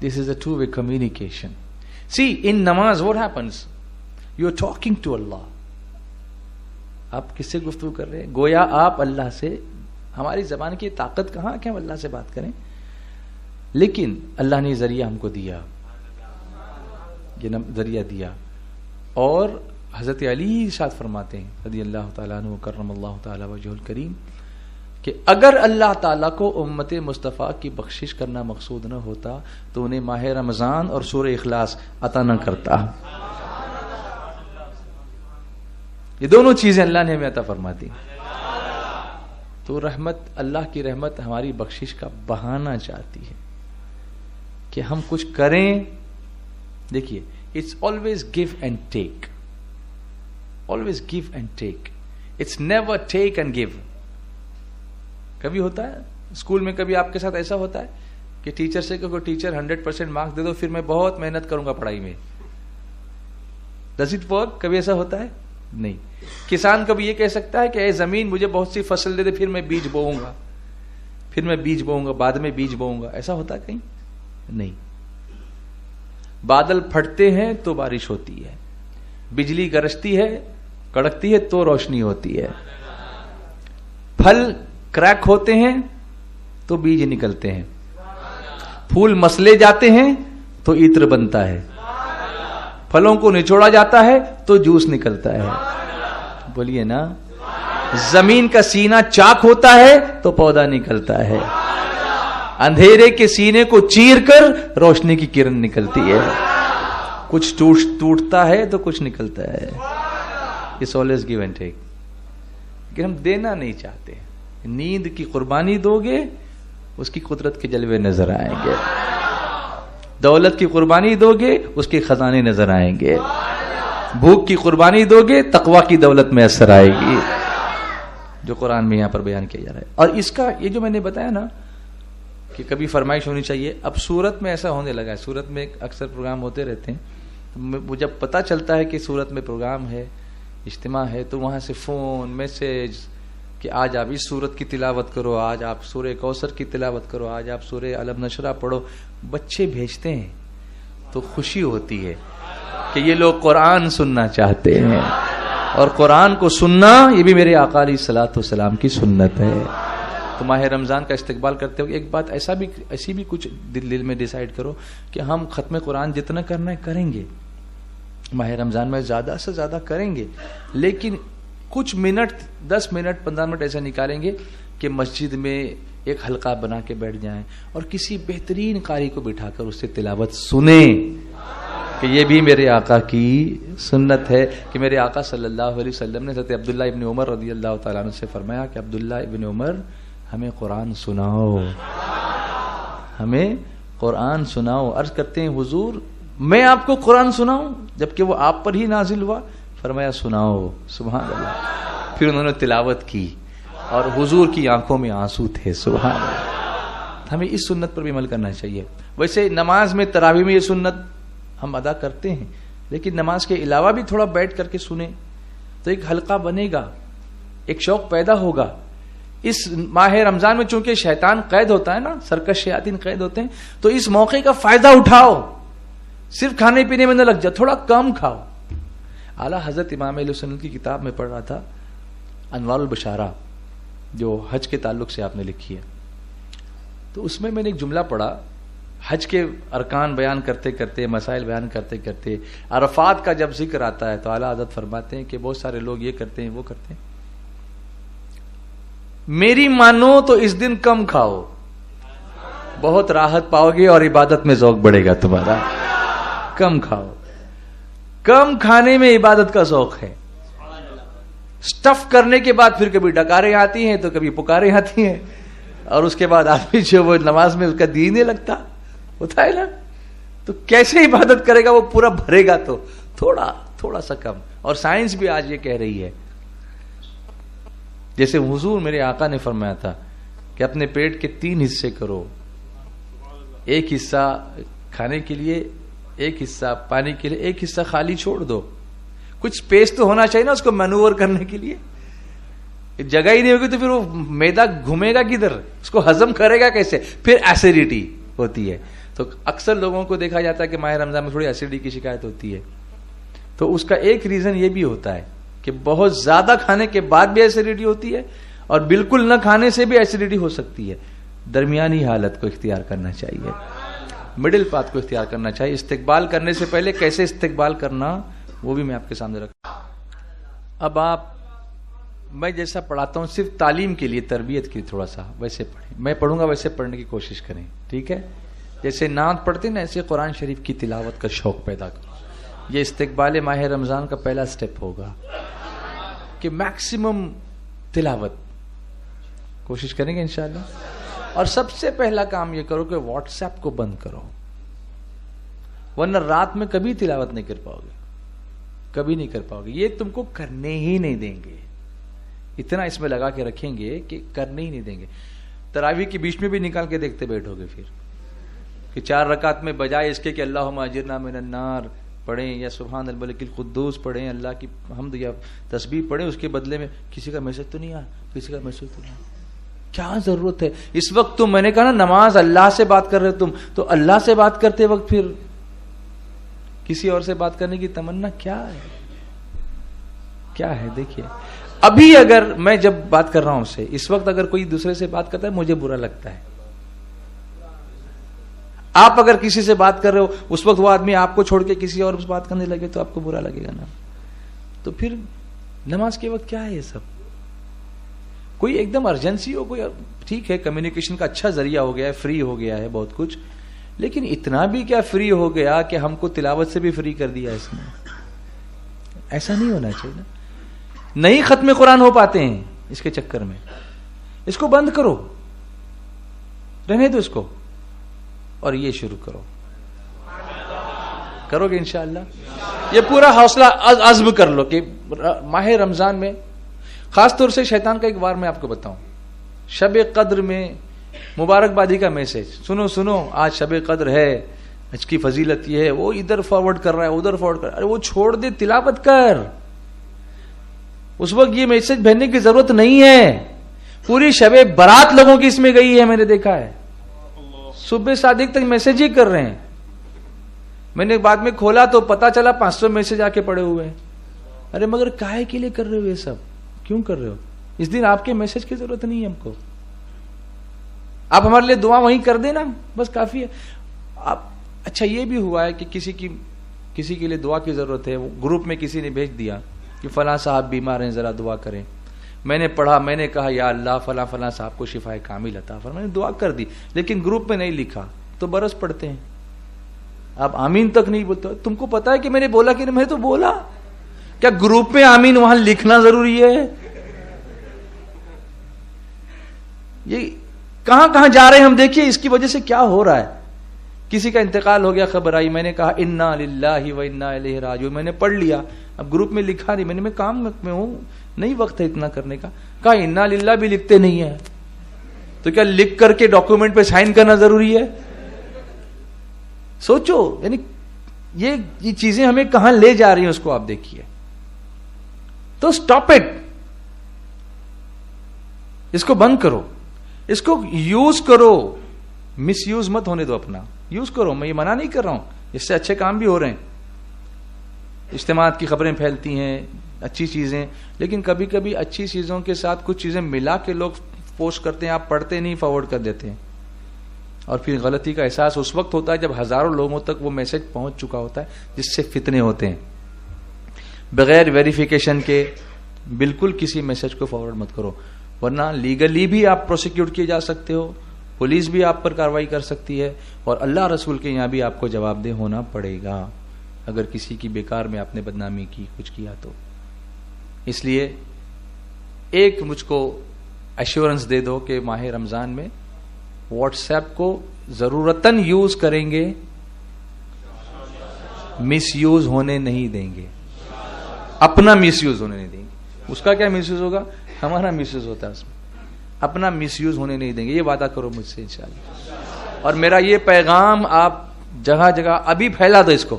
This is a two-way communication. See, in namaz what happens? You are talking to Allah. آپ کس سے گفتگو کر رہے ہیں؟ گویا آپ اللہ سے. ہماری زبان کی طاقت کہاں کہ ہم اللہ سے بات کریں، لیکن اللہ نے ذریعہ ہم کو دیا، یہ ذریعہ دیا. اور حضرت علی ارشاد فرماتے ہیں رضی اللہ تعالیٰ عنہ کرم اللہ تعالیٰ وجہ الکریم کہ اگر اللہ تعالیٰ کو امت مصطفیٰ کی بخشش کرنا مقصود نہ ہوتا تو انہیں ماہ رمضان اور سورہ اخلاص عطا نہ کرتا. یہ دونوں چیزیں اللہ نے ہمیں عطا فرما دی. تو رحمت، اللہ کی رحمت ہماری بخشش کا بہانہ چاہتی ہے کہ ہم کچھ کریں. دیکھیے it's always give and take. Always give and take. It's never take and give. کبھی ہوتا ہے اسکول میں، کبھی آپ کے ساتھ ایسا ہوتا ہے کہ ٹیچر سے کہ کوئی ٹیچر 100% مارکس دے دو پھر میں بہت محنت کروں گا پڑھائی میں. Does it work? کبھی ایسا ہوتا ہے؟ نہیں. کسان کبھی یہ کہہ سکتا ہے کہ اے زمین مجھے بہت سی فصل دے دے پھر میں بیج بوؤں گا، پھر میں بیج بوؤں گا، بعد میں بیج بوؤں گا. ایسا ہوتا ہے کہیں؟ نہیں. بادل پھٹتے ہیں تو بارش ہوتی ہے، بجلی گرجتی ہے کڑکتی ہے تو روشنی ہوتی ہے، پھل کریک ہوتے ہیں تو بیج نکلتے ہیں، پھول مسلے جاتے ہیں تو عطر بنتا ہے، پھلوں کو نچوڑا جاتا ہے تو جوس نکلتا ہے. بولیے نا. زمین کا سینہ چاک ہوتا ہے تو پودا نکلتا ہے، اندھیرے کے سینے کو چیر کر روشنی کی کرن نکلتی ہے. کچھ ٹوٹتا ہے تو کچھ نکلتا ہے. It's always give and take. کہ ہم دینا نہیں چاہتے. نیند کی قربانی دو گے اس کی قدرت کے جلوے نظر آئیں گے، دولت کی قربانی دو گے اس کے خزانے نظر آئیں گے، بھوک کی قربانی دو گے تقوی کی دولت میں اثر آئے گی، جو قرآن میں یہاں پر بیان کیا جا رہا ہے. اور اس کا یہ جو میں نے بتایا نا کہ کبھی فرمائش ہونی چاہیے، اب سورت میں ایسا ہونے لگا ہے. سورت میں اکثر پروگرام ہوتے رہتے ہیں، جب پتہ چلتا ہے کہ سورت میں پروگرام ہے، اجتماع ہے، تو وہاں سے فون میسج کہ آج آپ اس سورت کی تلاوت کرو، آج آپ سورہ کوثر کی تلاوت کرو، آج آپ سورہ علم نشرہ پڑھو. بچے بھیجتے ہیں تو خوشی ہوتی ہے کہ یہ لوگ قرآن سننا چاہتے ہیں، اور قرآن کو سننا یہ بھی میرے آقا علیہ الصلوۃ والسلام کی سنت ہے. تو ماہ رمضان کا استقبال کرتے ہوئے ایک بات ایسی بھی کچھ دل میں ڈیسائیڈ کرو کہ ہم ختم قرآن جتنا کرنا ہے کریں گے، ماہ رمضان میں زیادہ سے زیادہ کریں گے، لیکن کچھ منٹ 10 منٹ 15 منٹ ایسا نکالیں گے کہ مسجد میں ایک حلقہ بنا کے بیٹھ جائیں اور کسی بہترین قاری کو بٹھا کر اس سے تلاوت سنیں کہ یہ بھی میرے آقا کی سنت ہے. کہ میرے آقا صلی اللہ علیہ وسلم نے حضرت عبداللہ ابن عمر رضی اللہ تعالیٰ عنہ سے فرمایا کہ عبداللہ ابن عمر ہمیں قرآن سناؤ، ہمیں قرآن سناؤ. عرض کرتے ہیں حضور میں آپ کو قرآن سناؤں جبکہ وہ آپ پر ہی نازل ہوا؟ فرمایا سناؤ. سبحان اللہ. پھر انہوں نے تلاوت کی اور حضور کی آنکھوں میں آنسو تھے. سبحان اللہ. ہمیں اس سنت پر بھی عمل کرنا چاہیے. ویسے نماز میں تراویح میں یہ سنت ہم ادا کرتے ہیں، لیکن نماز کے علاوہ بھی تھوڑا بیٹھ کر کے سنیں تو ایک حلقہ بنے گا، ایک شوق پیدا ہوگا. اس ماہ رمضان میں چونکہ شیطان قید ہوتا ہے نا، سرکش شیاطین قید ہوتے ہیں، تو اس موقع کا فائدہ اٹھاؤ. صرف کھانے پینے میں نہ لگ جاؤ، تھوڑا کم کھاؤ. اعلیٰ حضرت امام اہل سنت کی کتاب میں پڑھ رہا تھا، انوار البشارہ، جو حج کے تعلق سے آپ نے لکھی ہے، تو اس میں نے ایک جملہ پڑھا. حج کے ارکان بیان کرتے کرتے، مسائل بیان کرتے کرتے، عرفات کا جب ذکر آتا ہے تو اعلیٰ حضرت فرماتے ہیں کہ بہت سارے لوگ یہ کرتے ہیں وہ کرتے ہیں، میری مانو تو اس دن کم کھاؤ, بہت راحت پاؤ گے اور عبادت میں ذوق بڑھے گا تمہارا. کم کھاؤ, کم کھانے میں عبادت کا ذوق ہے. سٹف کرنے کے بعد پھر کبھی ڈکاریں آتی ہیں تو کبھی پکاریں آتی ہیں, اور اس کے بعد آدمی جو وہ نماز میں اس کا دین نہیں لگتا ہوتا ہے نا, تو کیسے عبادت کرے گا, وہ پورا بھرے گا تو تھوڑا سا کم. اور سائنس بھی آج یہ کہہ رہی ہے, جیسے حضور میرے آقا نے فرمایا تھا کہ اپنے پیٹ کے 3 حصے کرو, ایک حصہ کھانے کے لیے, ایک حصہ پانی کے لیے, ایک حصہ خالی چھوڑ دو. کچھ اسپیس تو ہونا چاہیے نا اس کو مینوور کرنے کے لیے. جگہ ہی نہیں ہوگی تو پھر وہ میدا گھومے گا کدھر, اس کو ہضم کرے گا کیسے, پھر ایسیڈیٹی ہوتی ہے. تو اکثر لوگوں کو دیکھا جاتا ہے کہ ماہ رمضان میں تھوڑی ایسیڈیٹی کی شکایت ہوتی ہے. تو اس کا ایک ریزن یہ بھی ہوتا ہے کہ بہت زیادہ کھانے کے بعد بھی ایسیڈیٹی ہوتی ہے, اور بالکل نہ کھانے سے بھی ایسیڈیٹی ہو سکتی ہے. درمیانی حالت کو اختیار کرنا چاہیے, مڈل پاتھ کو اختیار کرنا چاہیے. استقبال کرنے سے پہلے کیسے استقبال کرنا وہ بھی میں آپ کے سامنے رکھتا ہوں. اب میں جیسا پڑھاتا ہوں صرف تعلیم کے لیے, تربیت کے لیے, تھوڑا سا ویسے پڑھیں. میں پڑھوں گا ویسے پڑھنے کی کوشش کریں, ٹھیک ہے؟ جیسے نعت پڑھتے ہیں نا, ایسے قرآن شریف کی تلاوت کا شوق پیدا کرو. یہ استقبال ماہ رمضان کا پہلا سٹیپ ہوگا کہ میکسیمم تلاوت کوشش کریں گے انشاءاللہ. اور سب سے پہلا کام یہ کرو کہ واٹس ایپ کو بند کرو, ورنہ رات میں کبھی تلاوت نہیں کر پاؤ گے, کبھی نہیں کر پاؤ گے. یہ تم کو کرنے ہی نہیں دیں گے, اتنا اس میں لگا کے رکھیں گے کہ کرنے ہی نہیں دیں گے. تراویح کے بیچ میں بھی نکال کے دیکھتے بیٹھو گے پھر کہ 4 رکعت میں بجائے اس کے کہ اللہم اجرنا من النار پڑھیں یا سبحان الملک القدوس پڑھیں, اللہ کی حمد یا تسبیح پڑھیں, اس کے بدلے میں کسی کا میسج تو نہیں آیا, کسی کا میسج تو نہیں آیا. کیا ضرورت ہے اس وقت؟ تم, میں نے کہا نا نماز اللہ سے بات کر رہے تم, تو اللہ سے بات کرتے وقت پھر کسی اور سے بات کرنے کی تمنا کیا ہے, کیا ہے؟ دیکھیے ابھی اگر میں جب بات کر رہا ہوں سے, اس وقت اگر کوئی دوسرے سے بات کرتا ہے مجھے برا لگتا ہے. آپ اگر کسی سے بات کر رہے ہو اس وقت وہ آدمی آپ کو چھوڑ کے کسی اور سے بات کرنے لگے تو آپ کو برا لگے گا نا. تو پھر نماز کے وقت کیا ہے یہ سب؟ کوئی ایک دم ایمرجنسی ہو, کوئی ٹھیک ہے کمیونیکیشن کا اچھا ذریعہ ہو گیا ہے, فری ہو گیا ہے بہت کچھ, لیکن اتنا بھی کیا فری ہو گیا کہ ہم کو تلاوت سے بھی فری کر دیا اس نے. ایسا نہیں ہونا چاہیے نا. نہیں ختم قرآن ہو پاتے ہیں اس کے چکر میں. اس کو بند کرو, رہنے دو اس کو, اور یہ شروع کرو گے انشاءاللہ. یہ پورا حوصلہ عزم کر لو کہ ماہ رمضان میں خاص طور سے شیطان کا ایک وار میں آپ کو بتاؤں, شب قدر میں مبارکبادی کا میسج سنو آج شب قدر ہے, آج کی فضیلت یہ ہے, وہ ادھر فارورڈ کر رہا ہے ادھر فارورڈ کر رہا ہے. ارے وہ چھوڑ دے, تلاوت کر. اس وقت یہ میسج بھیجنے کی ضرورت نہیں ہے. پوری شب برات لوگوں کی اس میں گئی ہے, میں نے دیکھا ہے. صبح صادق تک میسج ہی کر رہے ہیں. میں نے بعد میں کھولا تو پتا چلا 500 میسج آ کے پڑے ہوئے ہیں. ارے مگر کاہے کے لیے کر رہے ہو یہ سب, کیوں کر رہے ہو؟ اس دن آپ کے میسج کی ضرورت نہیں ہے ہم کو. آپ ہمارے لیے دعا وہیں کر دینا, بس کافی ہے. آپ اچھا یہ بھی ہوا ہے کہ کسی کے لیے دعا کی ضرورت ہے, گروپ میں کسی نے بھیج دیا کہ فلاں صاحب بیمار ہیں ذرا دعا کریں. میں نے پڑھا, میں نے کہا یا اللہ فلاں صاحب کو شفائے کامل عطا فرما, میں نے دعا کر دی, لیکن گروپ میں نہیں لکھا تو برس پڑتے ہیں. آپ آمین تک نہیں بولتے. تم کو پتا ہے کہ میں نے بولا کہ نہیں؟ میں تو بولا. کیا گروپ میں آمین وہاں لکھنا ضروری ہے؟ یہ کہاں جا رہے ہیں ہم, دیکھیے اس کی وجہ سے کیا ہو رہا ہے. کسی کا انتقال ہو گیا, خبر آئی, میں نے کہا انا للہ و انا الیہ راجعون, میں نے پڑھ لیا, اب گروپ میں لکھا نہیں, میں کام میں ہوں, نہیں وقت ہے اتنا کرنے کا. کہا انا للہ بھی لکھتے نہیں ہیں, تو کیا لکھ کر کے ڈاکومنٹ پہ سائن کرنا ضروری ہے؟ سوچو, یعنی یہ چیزیں ہمیں کہاں لے جا رہی ہیں اس کو آپ دیکھیے. تو سٹاپ اٹ, اس کو بند کرو, اس کو یوز کرو, مس یوز مت ہونے دو, اپنا یوز کرو. میں یہ منع نہیں کر رہا ہوں, اس سے اچھے کام بھی ہو رہے ہیں, اجتماعات کی خبریں پھیلتی ہیں, اچھی چیزیں, لیکن کبھی کبھی اچھی چیزوں کے ساتھ کچھ چیزیں ملا کے لوگ پوسٹ کرتے ہیں, آپ پڑھتے نہیں, فارورڈ کر دیتے ہیں, اور پھر غلطی کا احساس اس وقت ہوتا ہے جب ہزاروں لوگوں تک وہ میسج پہنچ چکا ہوتا ہے, جس سے فتنے ہوتے ہیں. بغیر ویریفیکیشن کے بالکل کسی میسج کو فارورڈ مت کرو. ورنہ لیگلی بھی آپ پروسیکیوٹ کیے جا سکتے ہو، پولیس بھی آپ پر کارروائی کر سکتی ہے، اور اللہ رسول کے یہاں بھی آپ کو جواب دہ ہونا پڑے گا اگر کسی کی بیکار میں آپ نے بدنامی کی، کچھ کیا تو۔ اس لیے ایک مجھ کو ایشورنس دے دو کہ ماہ رمضان میں واٹس ایپ کو ضرورتاً یوز کریں گے، مس یوز ہونے نہیں دیں گے، اپنا مس یوز ہونے نہیں دیں گے۔ اس کا کیا مس یوز ہوگا؟ ہمارا مس یوز ہوتا ہے اس میں، اپنا مس یوز ہونے نہیں دیں گے، یہ وعدہ کرو مجھ سے انشاءاللہ۔ اور میرا یہ پیغام آپ جگہ جگہ ابھی پھیلا دو اس کو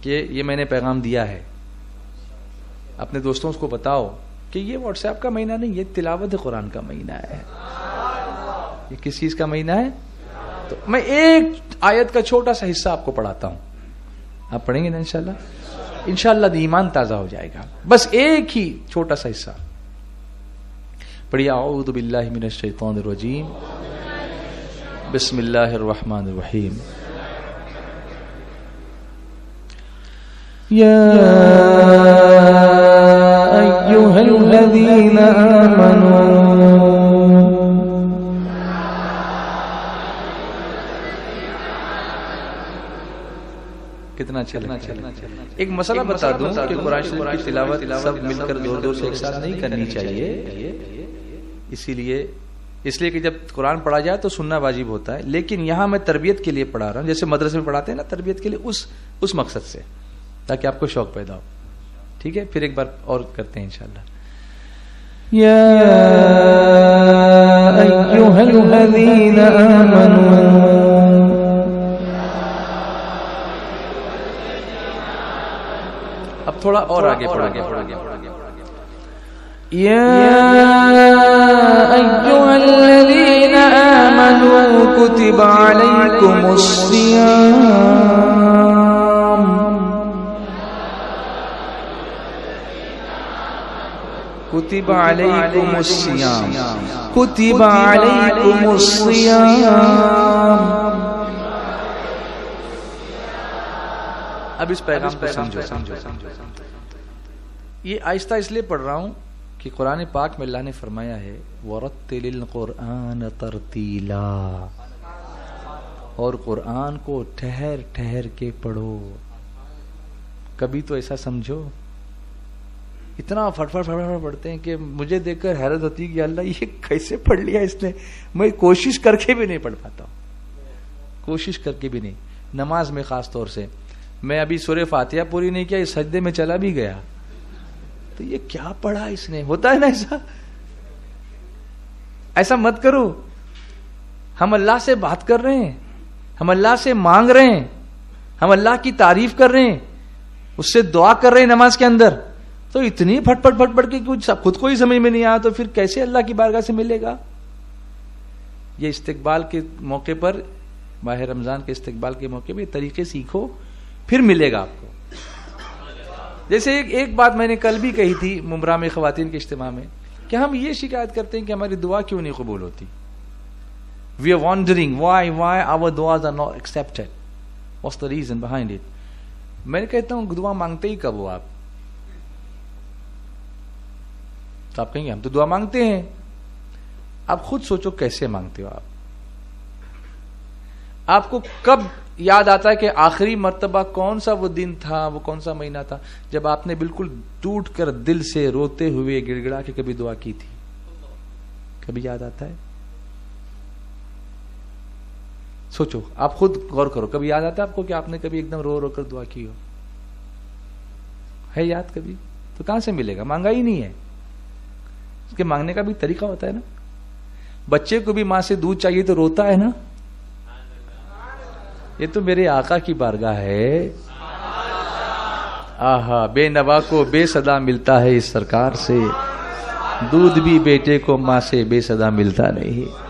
کہ یہ میں نے پیغام دیا ہے، اپنے دوستوں کو بتاؤ کہ یہ واٹس ایپ کا مہینہ نہیں، یہ تلاوت قرآن کا مہینہ ہے۔ یہ کس چیز کا مہینہ ہے؟ تو میں ایک آیت کا چھوٹا سا حصہ آپ کو پڑھاتا ہوں، آپ پڑھیں گے نا انشاءاللہ؟ انشاءاللہ ایمان تازہ ہو جائے گا، بس ایک ہی چھوٹا سا حصہ پڑھیے۔ اعوذ باللہ من الشیطان الرجیم، بسم اللہ الرحمن الرحیم۔ یا ایھا الذین آمنوا کتنا چلنا۔ ایک مسئلہ بتا دوں کہ قرآن شریف کی تلاوت سب مل کر زور زور سے ایک ساتھ نہیں کرنی چاہیے، اس لیے کہ جب قرآن پڑھا جائے تو سننا واجب ہوتا ہے، لیکن یہاں میں تربیت کے لیے پڑھا رہا ہوں، جیسے مدرسے میں پڑھاتے ہیں نا تربیت کے لیے، اس مقصد سے، تاکہ آپ کو شوق پیدا ہو۔ ٹھیک ہے، پھر ایک بار اور کرتے ہیں انشاءاللہ۔ یا ایھا الذین آمنوا، اب تھوڑا اور آگے پڑھیں گے۔ یا ایھا الذین آمنوا کتب علیکم الصیام کتب علیکم الصیام کتب علیکم الصیام۔ اب اس پیغام کو سمجھو۔ یہ آہستہ اس لیے پڑھ رہا ہوں کہ قرآن پاک میں اللہ نے فرمایا ہے وَرَتِّلِ الْقُرْآنَ تَرْتِيلًا، اور قرآن کو ٹھہر ٹھہر کے پڑھو۔ کبھی تو ایسا سمجھو اتنا فٹ فٹ پڑھتے ہیں کہ مجھے دیکھ کر حیرت ہوتی ہے کہ اللہ یہ کیسے پڑھ لیا اس نے، میں کوشش کر کے بھی نہیں پڑھ پاتا ہوں، کوشش کر کے بھی نہیں۔ نماز میں خاص طور سے میں ابھی سورہ فاتحہ پوری نہیں کیا، اس سجدے میں چلا بھی گیا تو یہ کیا پڑھا اس نے، ہوتا ہے نا ایسا۔ ایسا مت کرو، ہم اللہ سے بات کر رہے ہیں، ہم اللہ سے مانگ رہے ہیں، ہم اللہ کی تعریف کر رہے ہیں، اس سے دعا کر رہے ہیں نماز کے اندر، تو اتنی پھٹ پٹ کے کچھ خود کو ہی سمجھ میں نہیں آیا تو پھر کیسے اللہ کی بارگاہ سے ملے گا؟ یہ استقبال کے موقع پر، ماہ رمضان کے استقبال کے موقع پہ یہ طریقے سیکھو، پھر ملے گا آپ کو۔ جیسے ایک بات میں نے کل بھی کہی تھی ممبرا میں خواتین کے اجتماع میں، کہ ہم یہ شکایت کرتے ہیں کہ ہماری دعا کیوں نہیں قبول ہوتی۔ We are wondering why our duas are not accepted. What's the reason behind it? میں کہتا ہوں دعا مانگتے ہی کب ہو آپ؟ تو آپ کہیں گے ہم تو دعا مانگتے ہیں۔ آپ خود سوچو کیسے مانگتے ہو آپ کو کب یاد آتا ہے کہ آخری مرتبہ کون سا وہ دن تھا، وہ کون سا مہینہ تھا جب آپ نے بالکل ٹوٹ کر دل سے روتے ہوئے گڑ گڑا کے کبھی دعا کی تھی؟ کبھی یاد آتا ہے؟ سوچو، آپ خود غور کرو، کبھی یاد آتا ہے آپ کو کہ آپ نے کبھی ایک دم رو رو کر دعا کی ہو؟ ہے یاد کبھی؟ تو کہاں سے ملے گا؟ مانگا ہی نہیں ہے۔ اس کے مانگنے کا بھی طریقہ ہوتا ہے نا۔ بچے کو بھی ماں سے دودھ چاہیے تو روتا ہے نا، یہ تو میرے آقا کی بارگاہ ہے۔ آہا، بے نوا کو بے صدا ملتا ہے اس سرکار سے، دودھ بھی بیٹے کو ماں سے بے صدا ملتا نہیں۔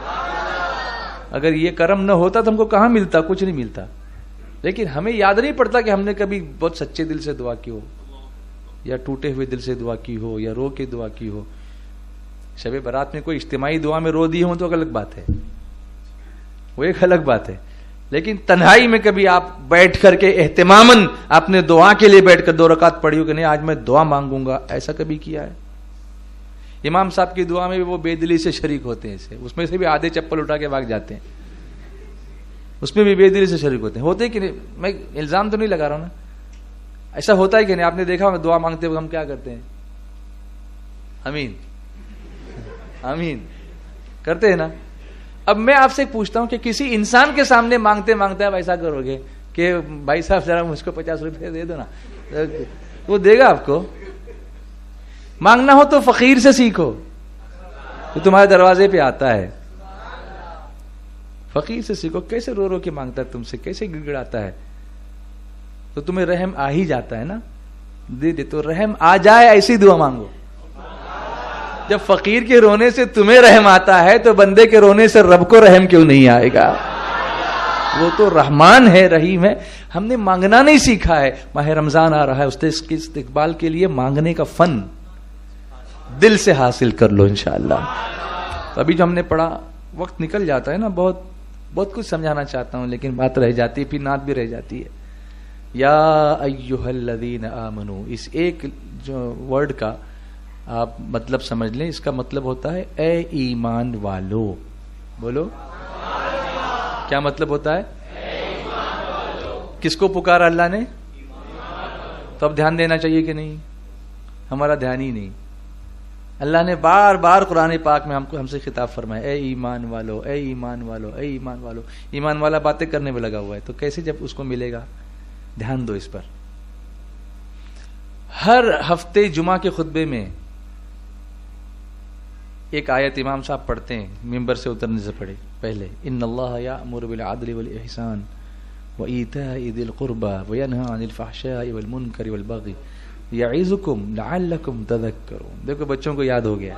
اگر یہ کرم نہ ہوتا تو ہم کو کہاں ملتا؟ کچھ نہیں ملتا۔ لیکن ہمیں یاد نہیں پڑتا کہ ہم نے کبھی بہت سچے دل سے دعا کی ہو، یا ٹوٹے ہوئے دل سے دعا کی ہو، یا رو کے دعا کی ہو۔ شب برات میں کوئی اجتماعی دعا میں رو دی ہوں تو الگ بات ہے، وہ ایک الگ بات ہے، لیکن تنہائی میں کبھی آپ بیٹھ کر کے اہتماماً آپ نے دعا کے لیے بیٹھ کر 2 رکعت پڑھی ہو کہ نہیں آج میں دعا مانگوں گا، ایسا کبھی کیا ہے؟ امام صاحب کی دعا میں بھی وہ بے دلی سے شریک ہوتے ہیں، اس میں سے بھی آدھے چپل اٹھا کے بھاگ جاتے ہیں، اس میں بھی بے دلی سے شریک ہوتے ہیں کہ نہیں؟ میں الزام تو نہیں لگا رہا ہوں نا، ایسا ہوتا ہے کہ نہیں؟ آپ نے دیکھا ہوگا دعا مانگتے ہوئے ہم کیا کرتے ہیں؟ آمین آمین کرتے ہیں نا. اب میں آپ سے پوچھتا ہوں کہ کسی انسان کے سامنے مانگتے مانگتے آپ ایسا کرو گے کہ بھائی صاحب ذرا مجھ کو 50 روپے دے دو نا، وہ دے گا آپ کو؟ مانگنا ہو تو فقیر سے سیکھو، تو تمہارے دروازے پہ آتا ہے. فقیر سے سیکھو، کیسے رو رو کے مانگتا ہے تم سے، کیسے گڑ گڑاتا ہے، تو تمہیں رحم آ ہی جاتا ہے نا. دے دے تو رحم آ جائے ایسی دعا مانگو. جب فقیر کے رونے سے تمہیں رحم آتا ہے تو بندے کے رونے سے رب کو رحم کیوں نہیں آئے گا؟ وہ تو رحمان ہے، رحیم ہے. ہم نے مانگنا نہیں سیکھا ہے. ماہ رمضان آ رہا ہے، اس کے استقبال کے لیے مانگنے کا فن دل سے حاصل کر لو انشاءاللہ. ابھی جو ہم نے پڑھا، وقت نکل جاتا ہے نا، بہت کچھ سمجھانا چاہتا ہوں لیکن بات رہ جاتی ہے، پھر نعت بھی رہ جاتی ہے. یا ایھا الذین آمنو، اس ایک جو ورڈ کا آپ مطلب سمجھ لیں. اس کا مطلب ہوتا ہے اے ایمان والو. بولو کیا مطلب ہوتا ہے؟ کس کو پکارا اللہ نے؟ تو اب دھیان دینا چاہیے کہ نہیں؟ ہمارا دھیان ہی نہیں. اللہ نے بار بار قرآن پاک میں ہم سے خطاب فرمایا، اے ایمان والو، اے ایمان والو، اے ایمان والو. ایمان والا باتیں کرنے میں لگا ہوا ہے، تو کیسے جب اس کو ملے گا؟ دھیان دو اس پر. ہر ہفتے جمعہ کے خطبے میں ایک آیت امام صاحب پڑھتے ہیں ممبر سے اترنے سے پہلے، ان اللہ یأمر بالعدل والاحسان وایتاء ذی القربى وینہی عن الفحشاء والمنکر والبغی یعظکم لعلکم تذکرون. دیکھو بچوں کو یاد ہو گیا،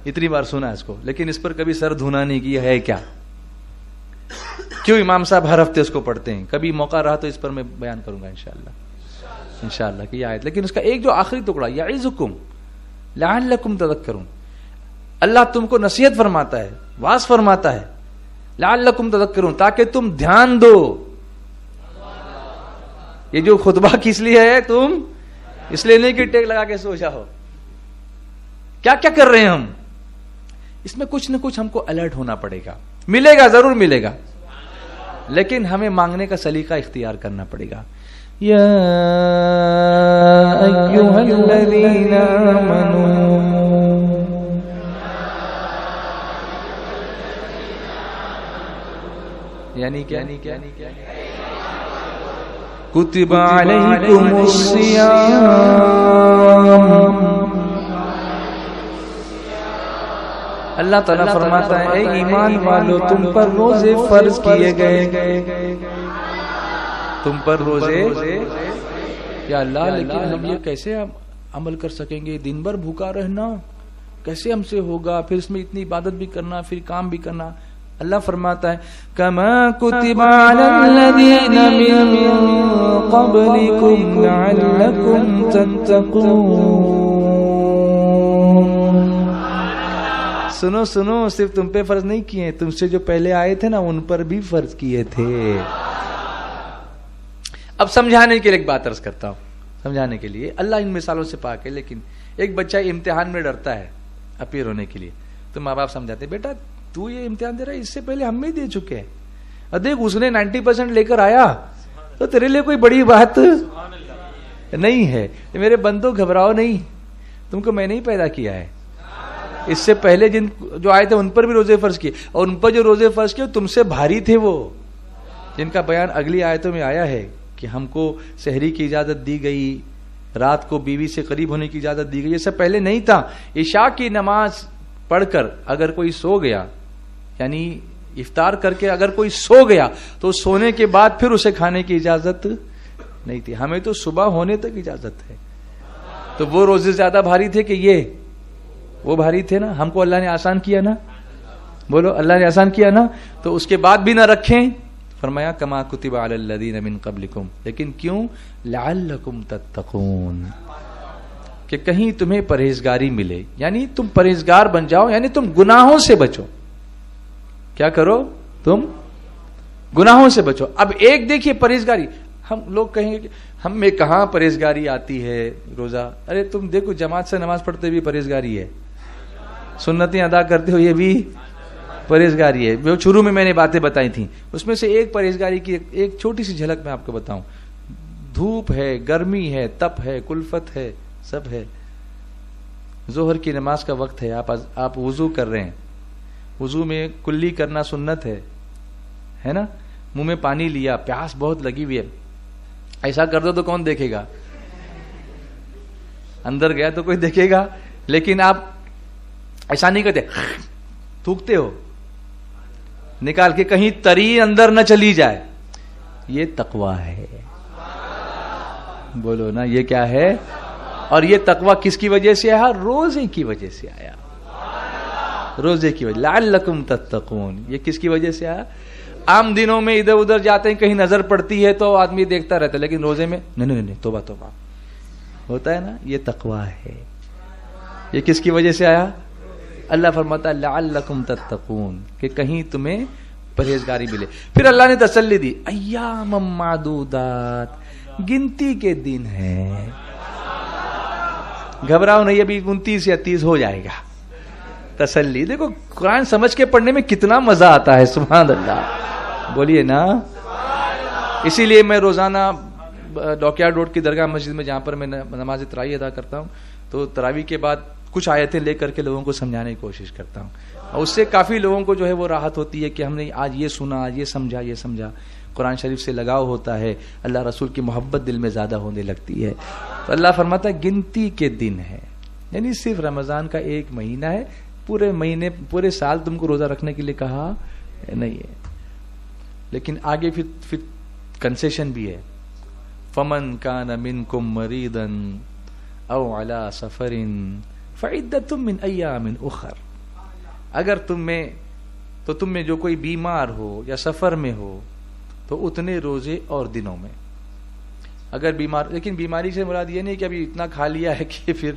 اتنی بار سنا اس کو، لیکن اس پر کبھی سر دھونا نہیں کیا ہے. کیا کیوں امام صاحب ہر ہفتے اس کو پڑھتے ہیں؟ کبھی موقع رہا تو اس پر میں بیان کروں گا انشاءاللہ کی آیت. لیکن اس کا ایک جو آخری ٹکڑا، یعظکم لعلکم تذکرون، اللہ تم کو نصیحت فرماتا ہے، واعظ فرماتا ہے، لعلکم تذکرون، تاکہ تم دھیان دو. یہ جو خطبہ کس لیے ہے؟ تم اس لیے نہیں کہ ٹیک لگا کے سو جاؤ. کیا کیا کر رہے ہیں ہم؟ اس میں کچھ نہ کچھ ہم کو الرٹ ہونا پڑے گا. ملے گا، ضرور ملے گا، لیکن ہمیں مانگنے کا سلیقہ اختیار کرنا پڑے گا. یا ایھا الذین آمنوا، یعنی کیا؟ کتب علیکم الصیام، اللہ تعالیٰ فرماتا ہے اے ایمان والو تم پر روزے فرض کیے گئے. تم پر روزے، یا اللہ لیکن ہم یہ کیسے عمل کر سکیں گے؟ دن بھر بھوکا رہنا کیسے ہم سے ہوگا؟ پھر اس میں اتنی عبادت بھی کرنا، پھر کام بھی کرنا. اللہ فرماتا ہے کما کتب علی الذین من قبلکم لعلکم تتقون. سنو، صرف تم پہ فرض نہیں کیے، تم سے جو پہلے آئے تھے نا ان پر بھی فرض کیے تھے. اب سمجھانے کے لیے ایک بات عرض کرتا ہوں، سمجھانے کے لیے. اللہ ان مثالوں سے پاک ہے، لیکن ایک بچہ امتحان میں ڈرتا ہے اپیئر ہونے کے لیے، تو ماں باپ سمجھاتے ہیں بیٹا تو یہ امتحان دے رہا ہے، اس سے پہلے ہم بھی دے چکے ہیں، اور دیکھ اس نے 90% لے کر آیا تو تیرے لیے کوئی بڑی بات نہیں ہے. میرے بندو گھبراؤ نہیں، تم کو میں نے ہی پیدا کیا ہے. اس سے پہلے جو آئے تھے ان پر بھی روزے فرض کیے، اور ان پر جو روزے فرض کیے تم سے بھاری تھے، وہ جن کا بیان اگلی آیتوں میں آیا ہے کہ ہم کو سحری کی اجازت دی گئی، رات کو بیوی سے قریب ہونے کی اجازت دی گئی. یہ سب پہلے نہیں تھا. عشاء کی نماز پڑھ کر اگر کوئی سو گیا، یعنی افطار کر کے اگر کوئی سو گیا تو سونے کے بعد پھر اسے کھانے کی اجازت نہیں تھی. ہمیں تو صبح ہونے تک اجازت ہے. تو وہ روزے زیادہ بھاری تھے کہ وہ بھاری تھے نا؟ ہم کو اللہ نے آسان کیا نا؟ بولو اللہ نے آسان کیا نا؟ تو اس کے بعد بھی نہ رکھیں. فرمایا کما کتب علی الذین من قبلکم، لیکن کیوں؟ لعلکم تتقون، کہ کہیں تمہیں پرہیزگاری ملے، یعنی تم پرہیزگار بن جاؤ، یعنی تم گناہوں سے بچو. کیا کرو؟ تم گناہوں سے بچو. اب ایک دیکھیے پرہیزگاری، ہم لوگ کہیں گے کہ ہم میں کہاں پرہیزگاری آتی ہے روزہ؟ ارے تم دیکھو جماعت سے نماز پڑھتے بھی پرہیزگاری ہے. سنتیں ادا کرتے ہو یہ بھی پرہیزگاری ہے. جو شروع میں نے باتیں بتائی تھیں اس میں سے ایک پرہیزگاری کی ایک چھوٹی سی جھلک میں آپ کو بتاؤں. دھوپ ہے، گرمی ہے، تپ ہے، کلفت ہے، سب ہے. ظہر کی نماز کا وقت ہے، آپ وضو کر رہے ہیں. وضو میں کلی کرنا سنت ہے نا. منہ میں پانی لیا، پیاس بہت لگی ہوئی ہے، ایسا کر دو تو کون دیکھے گا؟ اندر گیا تو کوئی دیکھے گا. لیکن آپ ایسا نہیں کرتے، تھوکتے ہو نکال کے کہیں تری اندر نہ چلی جائے. یہ تقوی ہے. بولو نا یہ کیا ہے؟ اور یہ تقوی کس کی وجہ سے آیا؟ روزے کی وجہ سے آیا. روزے کی وجہ، لعلکم تتقون. یہ کس کی وجہ سے آیا؟ عام دنوں میں ادھر ادھر جاتے ہیں، کہیں نظر پڑتی ہے تو آدمی دیکھتا رہتا ہے، لیکن روزے میں نہیں توبہ توبہ ہوتا ہے نا. یہ تقوی ہے. یہ کس کی وجہ سے آیا؟ اللہ فرماتا ہے لعلکم تتقون، کہ کہیں تمہیں پرہیزگاری ملے. پھر اللہ نے تسلی دی، ایام معدودات، گنتی کے دن ہیں. گھبراؤ نہیں، ابھی 29 یا 30 ہو جائے گا. تسلی. دیکھو قرآن سمجھ کے پڑھنے میں کتنا مزہ آتا ہے. سبحان اللہ، بولیے نا. اسی لیے میں روزانہ ڈاکیارڈ روڈ کی درگاہ مسجد میں جہاں پر میں نماز تراویح ادا کرتا ہوں تو تراویح کے بعد کچھ آیتیں لے کر کے لوگوں کو سمجھانے کی کوشش کرتا ہوں، اور اس سے کافی لوگوں کو جو ہے وہ راحت ہوتی ہے کہ ہم نے آج یہ سنا، آج یہ سمجھا. قرآن شریف سے لگاؤ ہوتا ہے، اللہ رسول کی محبت دل میں زیادہ ہونے لگتی ہے. تو اللہ فرماتا ہے گنتی کے دن ہے، یعنی صرف رمضان کا ایک مہینہ ہے. پورے مہینے پورے سال تم کو روزہ رکھنے کے لیے کہا نہیں ہے. لیکن آگے پھر کنسیشن بھی ہے. فمن کان منکم مریضا او علی سفر فعدۃ من ایام اخر. اگر تم میں جو کوئی بیمار ہو یا سفر میں ہو تو اتنے روزے اور دنوں میں. اگر بیمار، لیکن بیماری سے مراد یہ نہیں کہ ابھی اتنا کھا لیا ہے کہ پھر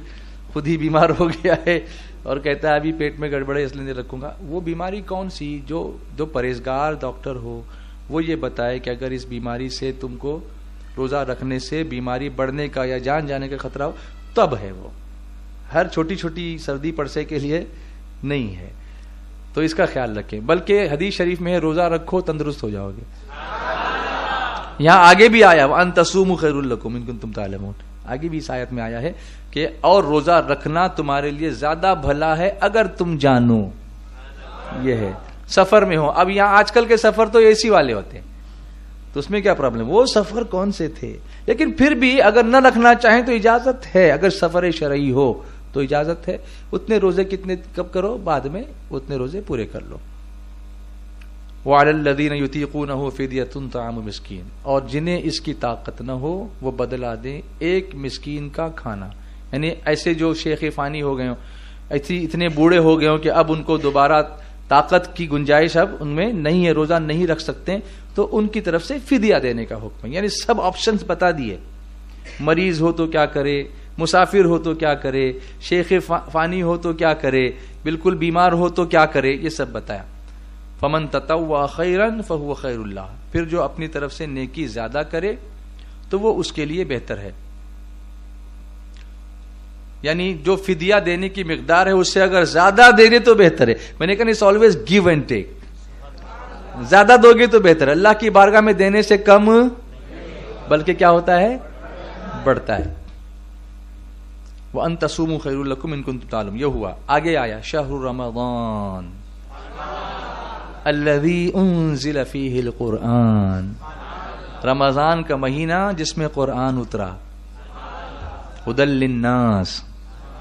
خود ہی بیمار ہو گیا ہے اور کہتا ہے ابھی پیٹ میں گڑبڑ ہے اس لیے نہیں رکھوں گا. وہ بیماری کون سی؟ جو پرہیزگار ڈاکٹر ہو وہ یہ بتائے کہ اگر اس بیماری سے تم کو روزہ رکھنے سے بیماری بڑھنے کا یا جان جانے کا خطرہ ہو تب ہے. وہ ہر چھوٹی چھوٹی سردی پرسے کے لیے نہیں ہے. تو اس کا خیال رکھیں. بلکہ حدیث شریف میں ہے روزہ رکھو تندرست ہو جاؤ گے. یہاں آگے بھی آیا وَأَن تَصُومُوا خَيْرٌ لَكُمْ إِن كُنتُمْ تَعْلَمُونَ. آگے بھی اس آیت میں آیا ہے کہ اور روزہ رکھنا تمہارے لیے زیادہ بھلا ہے اگر تم جانو. یہ ہے سفر میں ہو. اب یہاں آج کل کے سفر تو اے سی والے ہوتے ہیں تو اس میں کیا پرابلم؟ وہ سفر کون سے تھے؟ لیکن پھر بھی اگر نہ رکھنا چاہیں تو اجازت ہے. اگر سفر شرعی ہو تو اجازت ہے. اتنے روزے کتنے کب کرو؟ بعد میں اتنے روزے پورے کر لو. وَعَلَى الَّذِينَ يُطِيقُونَهُ فِدْيَةٌ طَعَامُ مِسْكِينٍ. اور جنہیں اس کی طاقت نہ ہو وہ بدلا دیں ایک مسکین کا کھانا. یعنی ایسے جو شیخ فانی ہو گئے ہوں، ایسی اتنے بوڑھے ہو گئے ہوں کہ اب ان کو دوبارہ طاقت کی گنجائش اب ان میں نہیں ہے، روزہ نہیں رکھ سکتے، تو ان کی طرف سے فدیہ دینے کا حکم ہے. یعنی سب آپشنز بتا دیے. مریض ہو تو کیا کرے، مسافر ہو تو کیا کرے، شیخ فانی ہو تو کیا کرے، بالکل بیمار ہو تو کیا کرے، یہ سب بتایا. فمن تطوع خیرا فهو خیر اللہ. پھر جو اپنی طرف سے نیکی زیادہ کرے تو وہ اس کے لیے بہتر ہے. یعنی جو فدیہ دینے کی مقدار ہے اس سے اگر زیادہ دے دے تو بہتر ہے. میں نے کہا it's always give and take. زیادہ دو گے تو بہتر ہے. اللہ کی بارگاہ میں دینے سے کم بلکہ کیا ہوتا ہے؟ بڑھتا ہے. وَأَن تَصُومُوا خَيْرٌ لَكُمْ إِن كُنتُمْ تَعْلَمُونَ. یہ ہوا. آگے آیا شہر رمضان الذی انزل فیہ القرآن. رمضان کا مہینہ جس میں قرآن اترا. ہدی للناس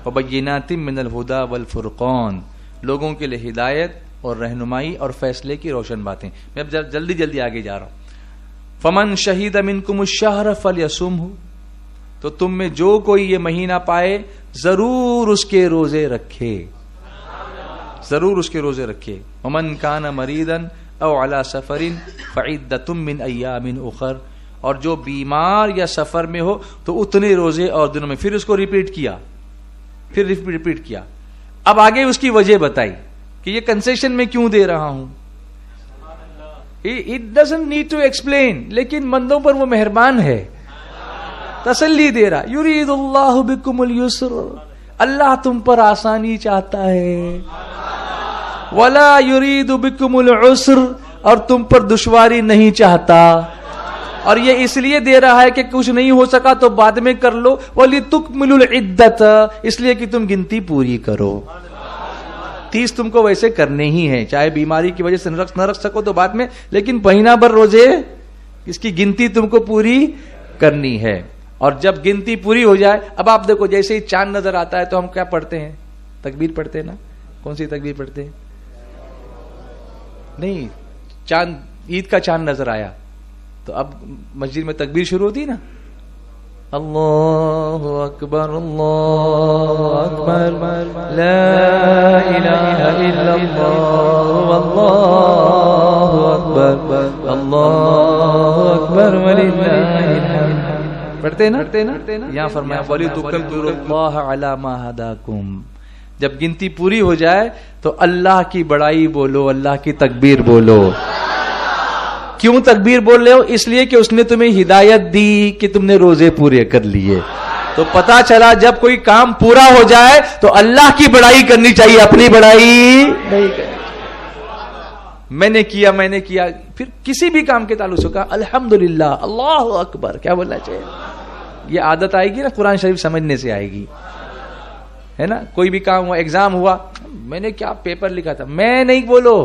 وبینات من الہدی والفرقان. لوگوں کے لیے ہدایت اور رہنمائی اور فیصلے کی روشن باتیں. میں اب جلدی آگے جا رہا ہوں. فمن شہید منکم الشہر فلیصمہ. تو تم میں جو کوئی یہ مہینہ پائے ضرور اس کے روزے رکھے. ضرور اس کے روزے رکھے. ومن کان مریضا او علی سفر فعدۃ من ایام اخر. اور جو بیمار یا سفر میں ہو تو اتنے روزے اور دنوں میں. پھر اس کو ریپیٹ کیا. اب آگے اس کی وجہ بتائی کہ یہ کنسیشن میں کیوں دے رہا ہوں. It doesn't need to explain. لیکن بندوں پر وہ مہربان ہے، تسلی دے رہا. یرید اللہ بکم اليسر. اللہ تم پر آسانی چاہتا ہے. ولا یرید بکم العسر، اور تم پر دشواری نہیں چاہتا. اور یہ اس لیے دے رہا ہے کہ کچھ نہیں ہو سکا تو بعد میں کر لو. وَلِتُكْمِلُوا الْعِدَّةَ، اس لیے کہ تم گنتی پوری کرو. 30 تم کو ویسے کرنے ہی ہیں، چاہے بیماری کی وجہ سے نہ رکھ سکو تو بعد میں، لیکن مہینہ بھر روزے اس کی گنتی تم کو پوری کرنی ہے. اور جب گنتی پوری ہو جائے، اب آپ دیکھو جیسے ہی چاند نظر آتا ہے تو ہم کیا پڑھتے ہیں؟ تکبیر پڑھتے ہیں نا. کون سی تکبیر پڑھتے ہیں؟ نہیں، چاند، عید کا چاند نظر آیا تو اب مسجد میں تکبیر شروع ہوتی نا، اللہ اکبر اللہ اکبر لا الہ الا اللہ واللہ اکبر اللہ اکبر وللہ الحمد. پڑھتے ہیں نا. یہاں فرمایا وَلِتُكَبِّرُوا اللَّهَ عَلَى مَا هَدَاكُمْ. جب گنتی پوری ہو جائے تو اللہ کی بڑائی بولو، اللہ کی تکبیر بولو. کیوں تکبیر بول رہے ہو؟ اس لیے کہ اس نے تمہیں ہدایت دی کہ تم نے روزے پورے کر لیے. تو پتا چلا جب کوئی کام پورا ہو جائے تو اللہ کی بڑائی کرنی چاہیے، اپنی بڑائی نہیں کرنی. میں نے کیا. پھر کسی بھی کام کے تعلق سے کہا الحمدللہ، اللہ اکبر، کیا بولنا چاہیے. یہ عادت آئے گی نا، قرآن شریف سمجھنے سے آئے گی، ہے نا. کوئی بھی کام ہوا، ایگزام ہوا، میں نے کیا پیپر لکھا تھا، میں نہیں بولو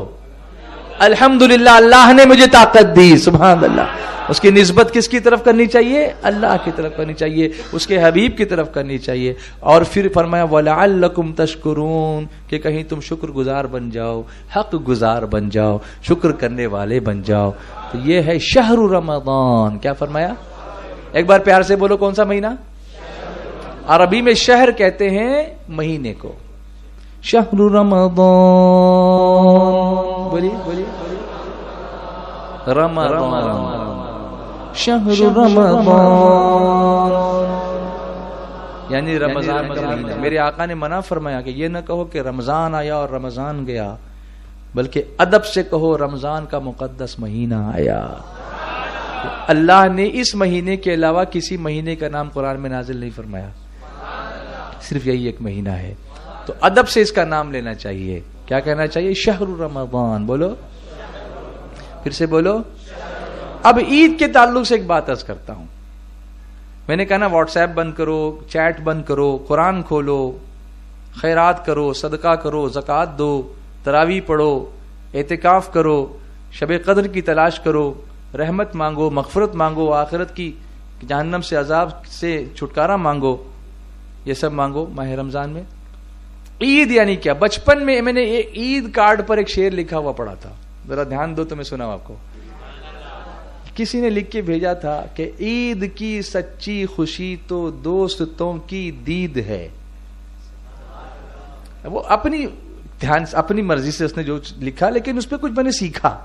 الحمدللہ اللہ نے مجھے طاقت دی. سبحان اللہ. اس کی نسبت کس کی طرف کرنی چاہیے؟ اللہ کی طرف کرنی چاہیے، اس کے حبیب کی طرف کرنی چاہیے. اور پھر فرمایا وَلَعَلَّكُمْ تَشْكُرُونَ، کہ کہیں تم شکر گزار بن جاؤ، حق گزار بن جاؤ، شکر کرنے والے بن جاؤ. تو یہ ہے شہر رمضان. کیا فرمایا؟ ایک بار پیار سے بولو، کون سا مہینہ؟ عربی میں شہر کہتے ہیں مہینے کو. شہر رمضان، بولیے رمضان، شہر رمضان، یعنی رمضان کا مہینہ. میرے آقا نے منع فرمایا کہ یہ نہ کہو کہ رمضان آیا اور رمضان گیا، بلکہ ادب سے کہو رمضان کا مقدس مہینہ آیا. اللہ نے اس مہینے کے علاوہ کسی مہینے کا نام قرآن میں نازل نہیں فرمایا، صرف یہی ایک مہینہ ہے. تو ادب سے اس کا نام لینا چاہیے. کیا کہنا چاہیے؟ شہر رمضان. بولو، پھر سے بولو. اب عید کے تعلق سے ایک بات عرض کرتا ہوں. میں نے کہا نا واٹس ایپ بند کرو، چیٹ بند کرو، قرآن کھولو، خیرات کرو، صدقہ کرو، زکوٰۃ دو، تراویح پڑھو، اعتکاف کرو، شب قدر کی تلاش کرو، رحمت مانگو، مغفرت مانگو، آخرت کی جہنم سے عذاب سے چھٹکارا مانگو. یہ سب مانگو ماہ رمضان میں. عید یعنی کیا؟ بچپن میں نے عید کارڈ پر ایک شعر لکھا ہوا پڑھا تھا، ذرا دھیان دو تو میں سناؤں آپ کو. کسی نے لکھ کے بھیجا تھا کہ عید کی سچی خوشی تو دوستوں کی دید ہے. وہ اپنی دھیان، اپنی مرضی سے اس نے جو لکھا، لیکن اس پہ کچھ میں نے سیکھا.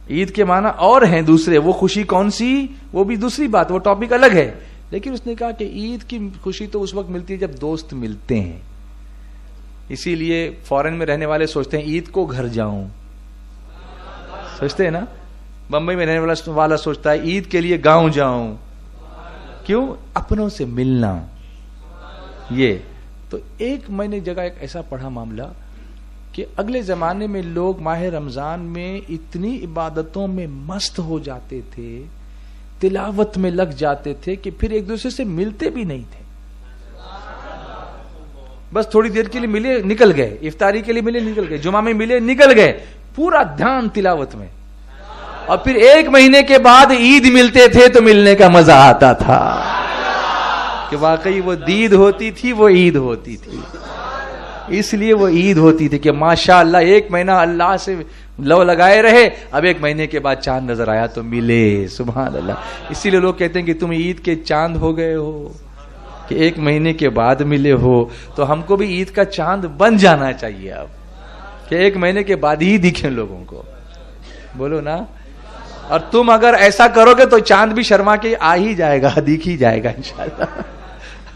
عید کے معنی اور ہیں دوسرے، وہ خوشی کون سی وہ بھی دوسری بات، وہ ٹاپک الگ ہے. لیکن اس نے کہا کہ عید کی خوشی تو اس وقت ملتی ہے جب دوست ملتے ہیں. اسی لیے فارن میں رہنے والے سوچتے ہیں عید کو گھر جاؤں، سوچتے ہیں نا. بمبئی میں رہنے والا سوچتا ہے عید کے لیے گاؤں جاؤں. کیوں؟ اپنوں سے ملنا. یہ تو ایک میں نے جگہ ایک ایسا پڑھا معاملہ کہ اگلے زمانے میں لوگ ماہ رمضان میں اتنی عبادتوں میں مست ہو جاتے تھے، تلاوت میں لگ جاتے تھے کہ پھر ایک دوسرے سے ملتے بھی نہیں تھے. بس تھوڑی دیر کے لیے ملے نکل گئے، افطاری کے لیے ملے نکل گئے، جمعہ میں ملے نکل گئے، پورا دھیان تلاوت میں. اور پھر ایک مہینے کے بعد عید ملتے تھے تو ملنے کا مزہ آتا تھا کہ واقعی وہ دید ہوتی تھی، وہ عید ہوتی تھی. اس لیے وہ عید ہوتی تھی کہ ماشاءاللہ ایک مہینہ اللہ سے لو لگائے رہے، اب ایک مہینے کے بعد چاند نظر آیا تو ملے. سبحان اللہ. اسی لیے لوگ کہتے ہیں کہ تم عید کے چاند ہو گئے ہو کہ ایک مہینے کے بعد ملے ہو. تو ہم کو بھی عید کا چاند بن جانا چاہیے اب کہ ایک مہینے کے بعد ہی دکھیں لوگوں کو. بولو نا. اور تم اگر ایسا کرو گے تو چاند بھی شرما کے آ ہی جائے گا، دکھ ہی جائے گا انشاءاللہ.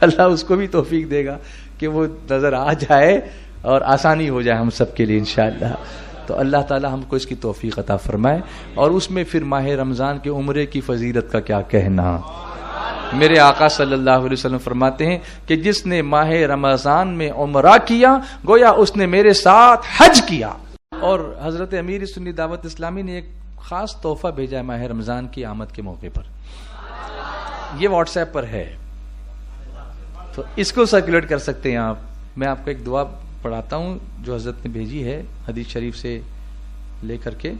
اللہ اس کو بھی توفیق دے گا کہ وہ نظر آ جائے اور آسانی ہو جائے ہم سب کے لیے انشاءاللہ. تو اللہ تعالی ہم کو اس کی توفیق عطا فرمائے. اور اس میں پھر ماہ رمضان کے عمرے کی فضیلت کا کیا کہنا. میرے آقا صلی اللہ علیہ وسلم فرماتے ہیں کہ جس نے ماہ رمضان میں عمرہ کیا گویا اس نے میرے ساتھ حج کیا. اور حضرت امیر سنی دعوت اسلامی نے ایک خاص تحفہ بھیجا ہے ماہ رمضان کی آمد کے موقع پر. یہ واٹس ایپ پر ہے تو اس کو سرکولیٹ کر سکتے ہیں آپ. میں آپ کو ایک دعا پڑھاتا ہوں جو حضرت نے بھیجی ہے حدیث شریف سے لے کر کے.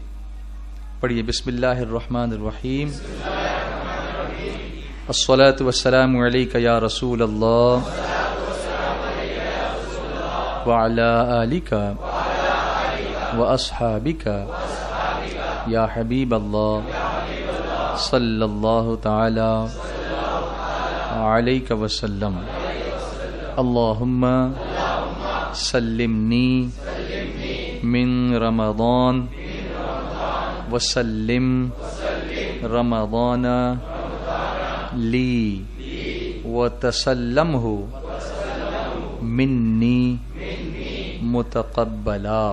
پڑھیے. بسم اللہ الرحمن الرحیم. الصلاۃ والسلام علیک یا رسول اللہ وعلی آلک واصحابک یا حبیب اللہ صلی اللہ تعالی علیک وسلم. اللہم سلمنی من رمضان وسلم رمضان لی وتسلمہ منی متقبلا.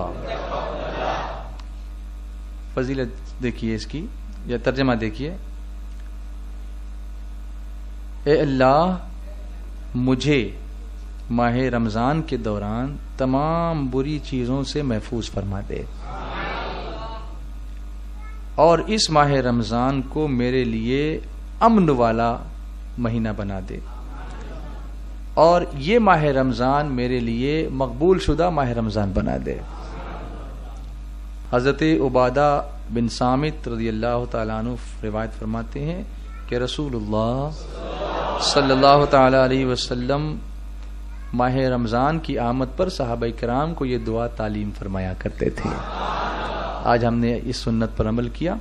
فضیلت دیکھیے اس کی یا ترجمہ دیکھیے. اے اللہ مجھے ماہ رمضان کے دوران تمام بری چیزوں سے محفوظ فرما دے اور اس ماہ رمضان کو میرے لیے امن والا مہینہ بنا دے اور یہ ماہ رمضان میرے لیے مقبول شدہ ماہ رمضان بنا دے. حضرت عبادہ بن صامت رضی اللہ تعالیٰ عنہ روایت فرماتے ہیں کہ رسول اللہ صلی اللہ تعالیٰ علیہ وسلم ماہ رمضان کی آمد پر صحابہ کرام کو یہ دعا تعلیم فرمایا کرتے تھے. آج ہم نے اس سنت پر عمل کیا.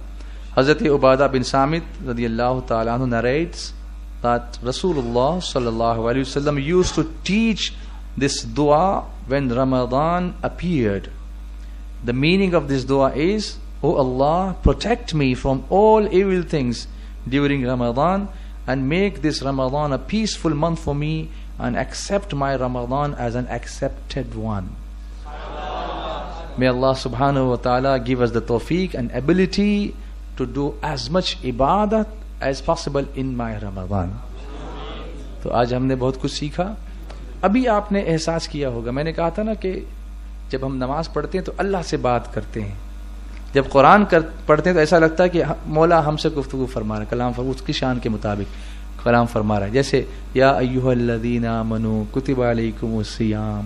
حضرت عبادہ بن صامت رضی اللہ تعالیٰ عنہ narrates that Rasulullah sallallahu alaihi wasallam used to teach this dua when Ramadan appeared. The meaning of this dua is, O Allah, protect me from all evil things during Ramadan and make this Ramadan a peaceful month for me and accept my Ramadan as an accepted one. May Allah subhanahu wa ta'ala give us the tawfiq and ability to do as much ibadat as possible in my Ramadan. تو آج ہم نے بہت کچھ سیکھا. ابھی آپ نے احساس کیا ہوگا میں نے کہا تھا نا کہ جب ہم نماز پڑھتے ہیں تو اللہ سے بات کرتے ہیں. جب قرآن پڑھتے ہیں تو ایسا لگتا ہے کہ مولا ہم سے گفتگو فرما رہا ہے, کلام اس کی شان کے مطابق کلام فرما رہا ہے. جیسے یا ایھا الذین آمنوا کتب علیکم الصیام,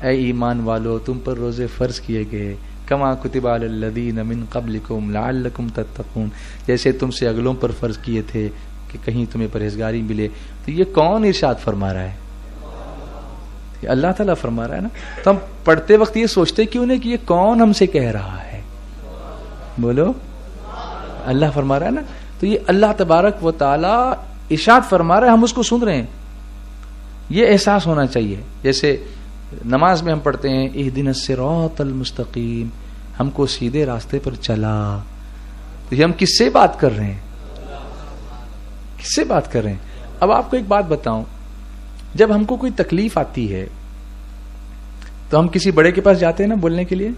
اے ایمان والو تم پر روزے فرض کیے گئے, کما کتب علی الذین من قبلکم لعلکم تتقون, جیسے تم سے اگلوں پر فرض کیے تھے کہ کہیں تمہیں پرہیزگاری ملے. تو یہ کون ارشاد فرما رہا ہے؟ یہ اللہ تعالیٰ فرما رہا ہے نا. تو ہم پڑھتے وقت یہ سوچتے کیوں نہیں کہ یہ کون ہم سے کہہ رہا ہے؟ بولو, اللہ فرما رہا ہے نا. تو یہ اللہ تبارک و تعالی ارشاد فرما رہا ہے, ہم اس کو سن رہے ہیں. یہ احساس ہونا چاہیے. جیسے نماز میں ہم پڑھتے ہیں اہدنا الصراط المستقیم, ہم کو سیدھے راستے پر چلا. تو یہ ہم کس سے بات کر رہے ہیں؟ کس سے بات کر رہے ہیں؟ اب آپ کو ایک بات بتاؤں, جب ہم کو کوئی تکلیف آتی ہے تو ہم کسی بڑے کے پاس جاتے ہیں نا بولنے کے لیے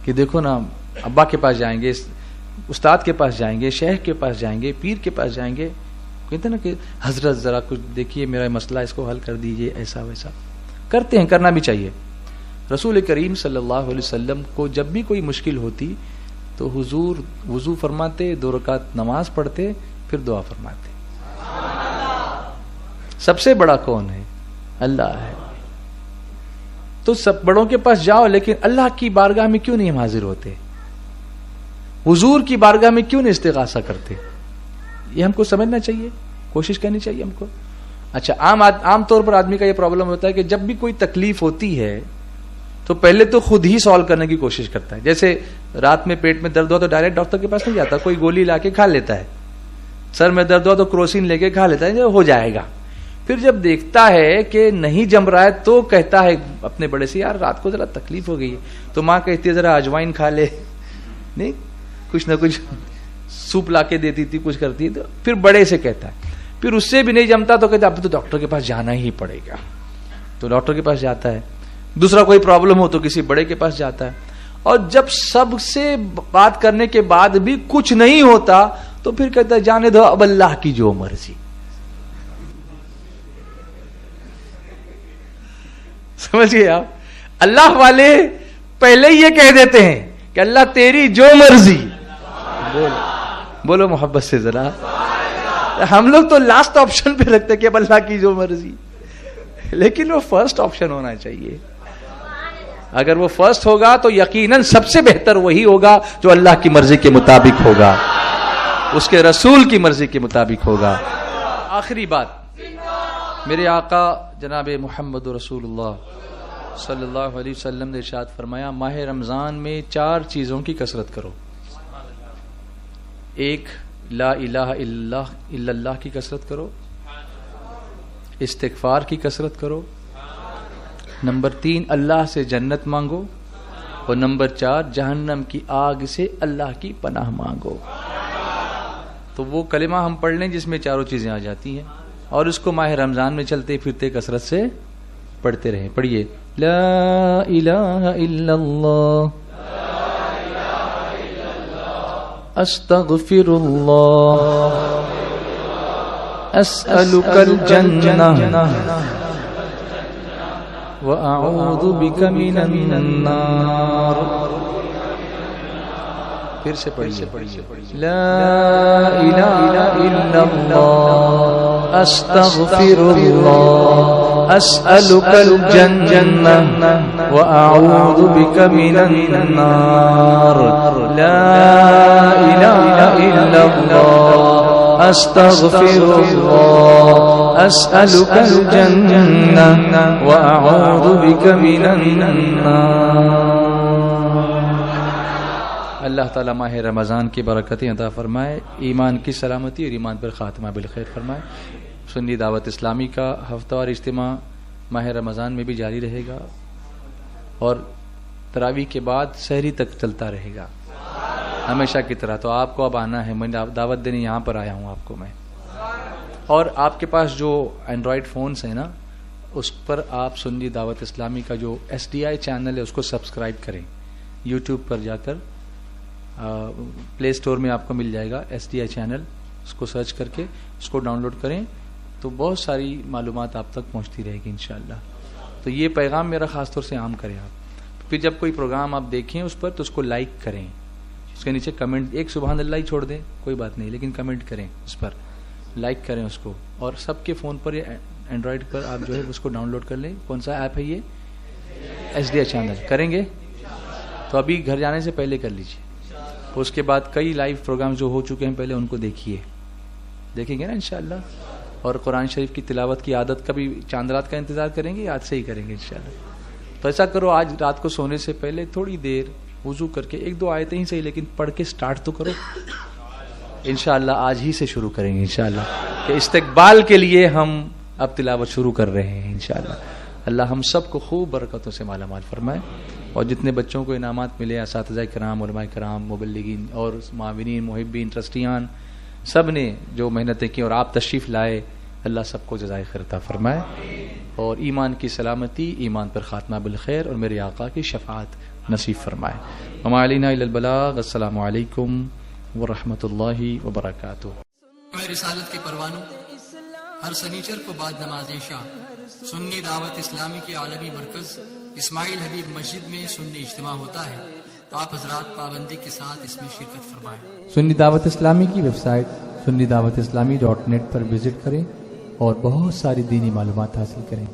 کہ دیکھو نا, ابا کے پاس جائیں گے, استاد کے پاس جائیں گے, شیخ کے پاس جائیں گے, پیر کے پاس جائیں گے, کہتے ہیں نا کہ حضرت ذرا کچھ دیکھیے میرا مسئلہ, اس کو حل کر دیجئے, ایسا ویسا کرتے ہیں, کرنا بھی چاہیے. رسول کریم صلی اللہ علیہ وسلم کو جب بھی کوئی مشکل ہوتی تو حضور وضو فرماتے, 2 رکعت نماز پڑھتے, پھر دعا فرماتے. سب سے بڑا کون ہے؟ اللہ ہے. تو سب بڑوں کے پاس جاؤ, لیکن اللہ کی بارگاہ میں کیوں نہیں ہم حاضر ہوتے؟ حضور کی بارگاہ میں کیوں نہیں استغاثہ کرتے؟ یہ ہم کو سمجھنا چاہیے, کوشش کرنی چاہیے ہم کو. اچھا, عام طور پر آدمی کا یہ پرابلم ہوتا ہے کہ جب بھی کوئی تکلیف ہوتی ہے تو پہلے تو خود ہی سالو کرنے کی کوشش کرتا ہے. جیسے رات میں پیٹ میں درد ہوا تو ڈائریکٹ ڈاکٹر کے پاس نہیں جاتا, کوئی گولی لا کے کھا لیتا ہے. سر میں درد ہوا تو کروسین لے کے کھا لیتا ہے, ہو جائے گا. پھر جب دیکھتا ہے کہ نہیں جم رہا ہے تو کہتا ہے اپنے بڑے سے, یار رات کو ذرا تکلیف ہو گئی ہے. تو ماں کہتی ہے ذرا اجوائن کھا لے, نہیں کچھ نہ کچھ سوپ لا کے دیتی تھی, کچھ کرتی. تو پھر بڑے سے کہتا ہے, پھر اس سے بھی نہیں جمتا تو کہتا اب تو ڈاکٹر کے پاس جانا ہی پڑے گا. تو ڈاکٹر کے پاس جاتا ہے. دوسرا کوئی پرابلم ہو تو کسی بڑے کے پاس جاتا ہے. اور جب سب سے بات کرنے کے بعد بھی کچھ نہیں ہوتا تو پھر کہتا ہے جانے دو اب اللہ کی جو مرضی. سمجھ گئے آپ؟ اللہ والے پہلے یہ کہہ دیتے ہیں کہ اللہ تیری جو مرضی. بولو محبت سے ذرا. ہم لوگ تو لاسٹ آپشن پہ رکھتے کہ اب اللہ کی جو مرضی, لیکن وہ فرسٹ آپشن ہونا چاہیے. اگر وہ فرسٹ ہوگا تو یقیناً سب سے بہتر وہی ہوگا جو اللہ کی مرضی کے مطابق ہوگا, اس کے رسول کی مرضی کے مطابق ہوگا. آخری بات, میرے آقا جناب محمد رسول اللہ صلی اللہ علیہ وسلم نے ارشاد فرمایا, ماہ رمضان میں 4 چیزوں کی کثرت کرو. ایک, لا الہ الا اللہ کی کثرت کرو. استغفار کی کثرت کرو. نمبر 3, اللہ سے جنت مانگو. اور نمبر 4, جہنم کی آگ سے اللہ کی پناہ مانگو. تو وہ کلمہ ہم پڑھ لیں جس میں چاروں چیزیں آ جاتی ہیں, اور اس کو ماہ رمضان میں چلتے پھرتے کثرت سے پڑھتے رہیں. پڑھیے, لا الہ الا اللہ, استغفر اللہ, اسألک الجنہ, وَأَعُوذُ بِكَ مِنَ النَّارِ. پھر سے پڑھیے, لا الہ الا اللہ, استغفر اللہ, اسألک الجنہ, وَأَعُوذُ بِكَ مِنَ النَّارِ. لا الہ الا اللہ, استغفر اللہ, اسألک الجنہ, وأعوذ بک من النار. اللہ تعالیٰ ماہ رمضان کی برکتیں عطا فرمائے, ایمان کی سلامتی اور ایمان پر خاتمہ بالخیر فرمائے. سنی دعوت اسلامی کا ہفتہ وار اجتماع ماہ رمضان میں بھی جاری رہے گا, اور تراویح کے بعد سحری تک چلتا رہے گا ہمیشہ کی طرح. تو آپ کو اب آنا ہے, میں دعوت دینے یہاں پر آیا ہوں آپ کو میں. اور آپ کے پاس جو اینڈرائڈ فونز ہیں نا, اس پر آپ سنی دعوت اسلامی کا جو SDI چینل ہے اس کو سبسکرائب کریں. یوٹیوب پر جا کر پلے اسٹور میں آپ کو مل جائے گا SDI چینل, اس کو سرچ کر کے اس کو ڈاؤن لوڈ کریں تو بہت ساری معلومات آپ تک پہنچتی رہے گی انشاءاللہ. تو یہ پیغام میرا خاص طور سے عام کریں آپ. پھر جب کوئی پروگرام آپ دیکھیں اس پر تو اس کو لائک کریں, اس کے نیچے کمنٹ, ایک سبحان اللہ ہی چھوڑ دیں کوئی بات نہیں, لیکن کمنٹ کریں, اس پر لائک کریں اس کو. اور سب کے فون پر اینڈرائڈ پر آپ جو ہے اس کو ڈاؤن لوڈ کر لیں. کون سا ایپ ہے یہ؟ SDI channel. کریں گے تو ابھی گھر جانے سے پہلے کر لیجیے. اس کے بعد کئی لائیو پروگرام جو ہو چکے ہیں پہلے ان کو دیکھیے, دیکھیں گے نا انشاءاللہ. اور قرآن شریف کی تلاوت کی عادت کا بھی چاند رات کا انتظار کریں گے, آج سے ہی کریں گے انشاءاللہ. تو ایسا کرو, آج رات کو سونے سے پہلے تھوڑی دیر وضو کر کے 1-2 آیتیں ہی صحیح لیکن پڑھ کے سٹارٹ تو کرو. انشاءاللہ آج ہی سے شروع کریں گے انشاءاللہ, کہ استقبال کے لیے ہم اب تلاوت شروع کر رہے ہیں انشاءاللہ. اللہ ہم سب کو خوب برکتوں سے مالا مال فرمائے. اور جتنے بچوں کو انعامات ملے, اساتذہ کرام, علماء کرام, مبلغین اور معاونین, محبین, ٹرسٹیان, سب نے جو محنتیں کی اور آپ تشریف لائے, اللہ سب کو جزائے خیر عطا فرمائے. اور ایمان کی سلامتی, ایمان پر خاتمہ بالخیر, اور میرے آقا کی شفاعت نصیب فرمائے. وما علینا الا البلاغ. السلام علیکم ورحمۃ اللہ وبرکاتہ. رسالت کے پروانوں, ہر سنیچر کو بعد نماز عشاء سنی دعوت اسلامی کے عالمی مرکز اسماعیل حبیب مسجد میں سنی اجتماع ہوتا ہے. تو آپ حضرات پابندی کے ساتھ اس میں شرکت فرمائیں. سنی دعوت اسلامی کی website sunni dawat islami.net پر وزٹ کریں اور بہت ساری دینی معلومات حاصل کریں.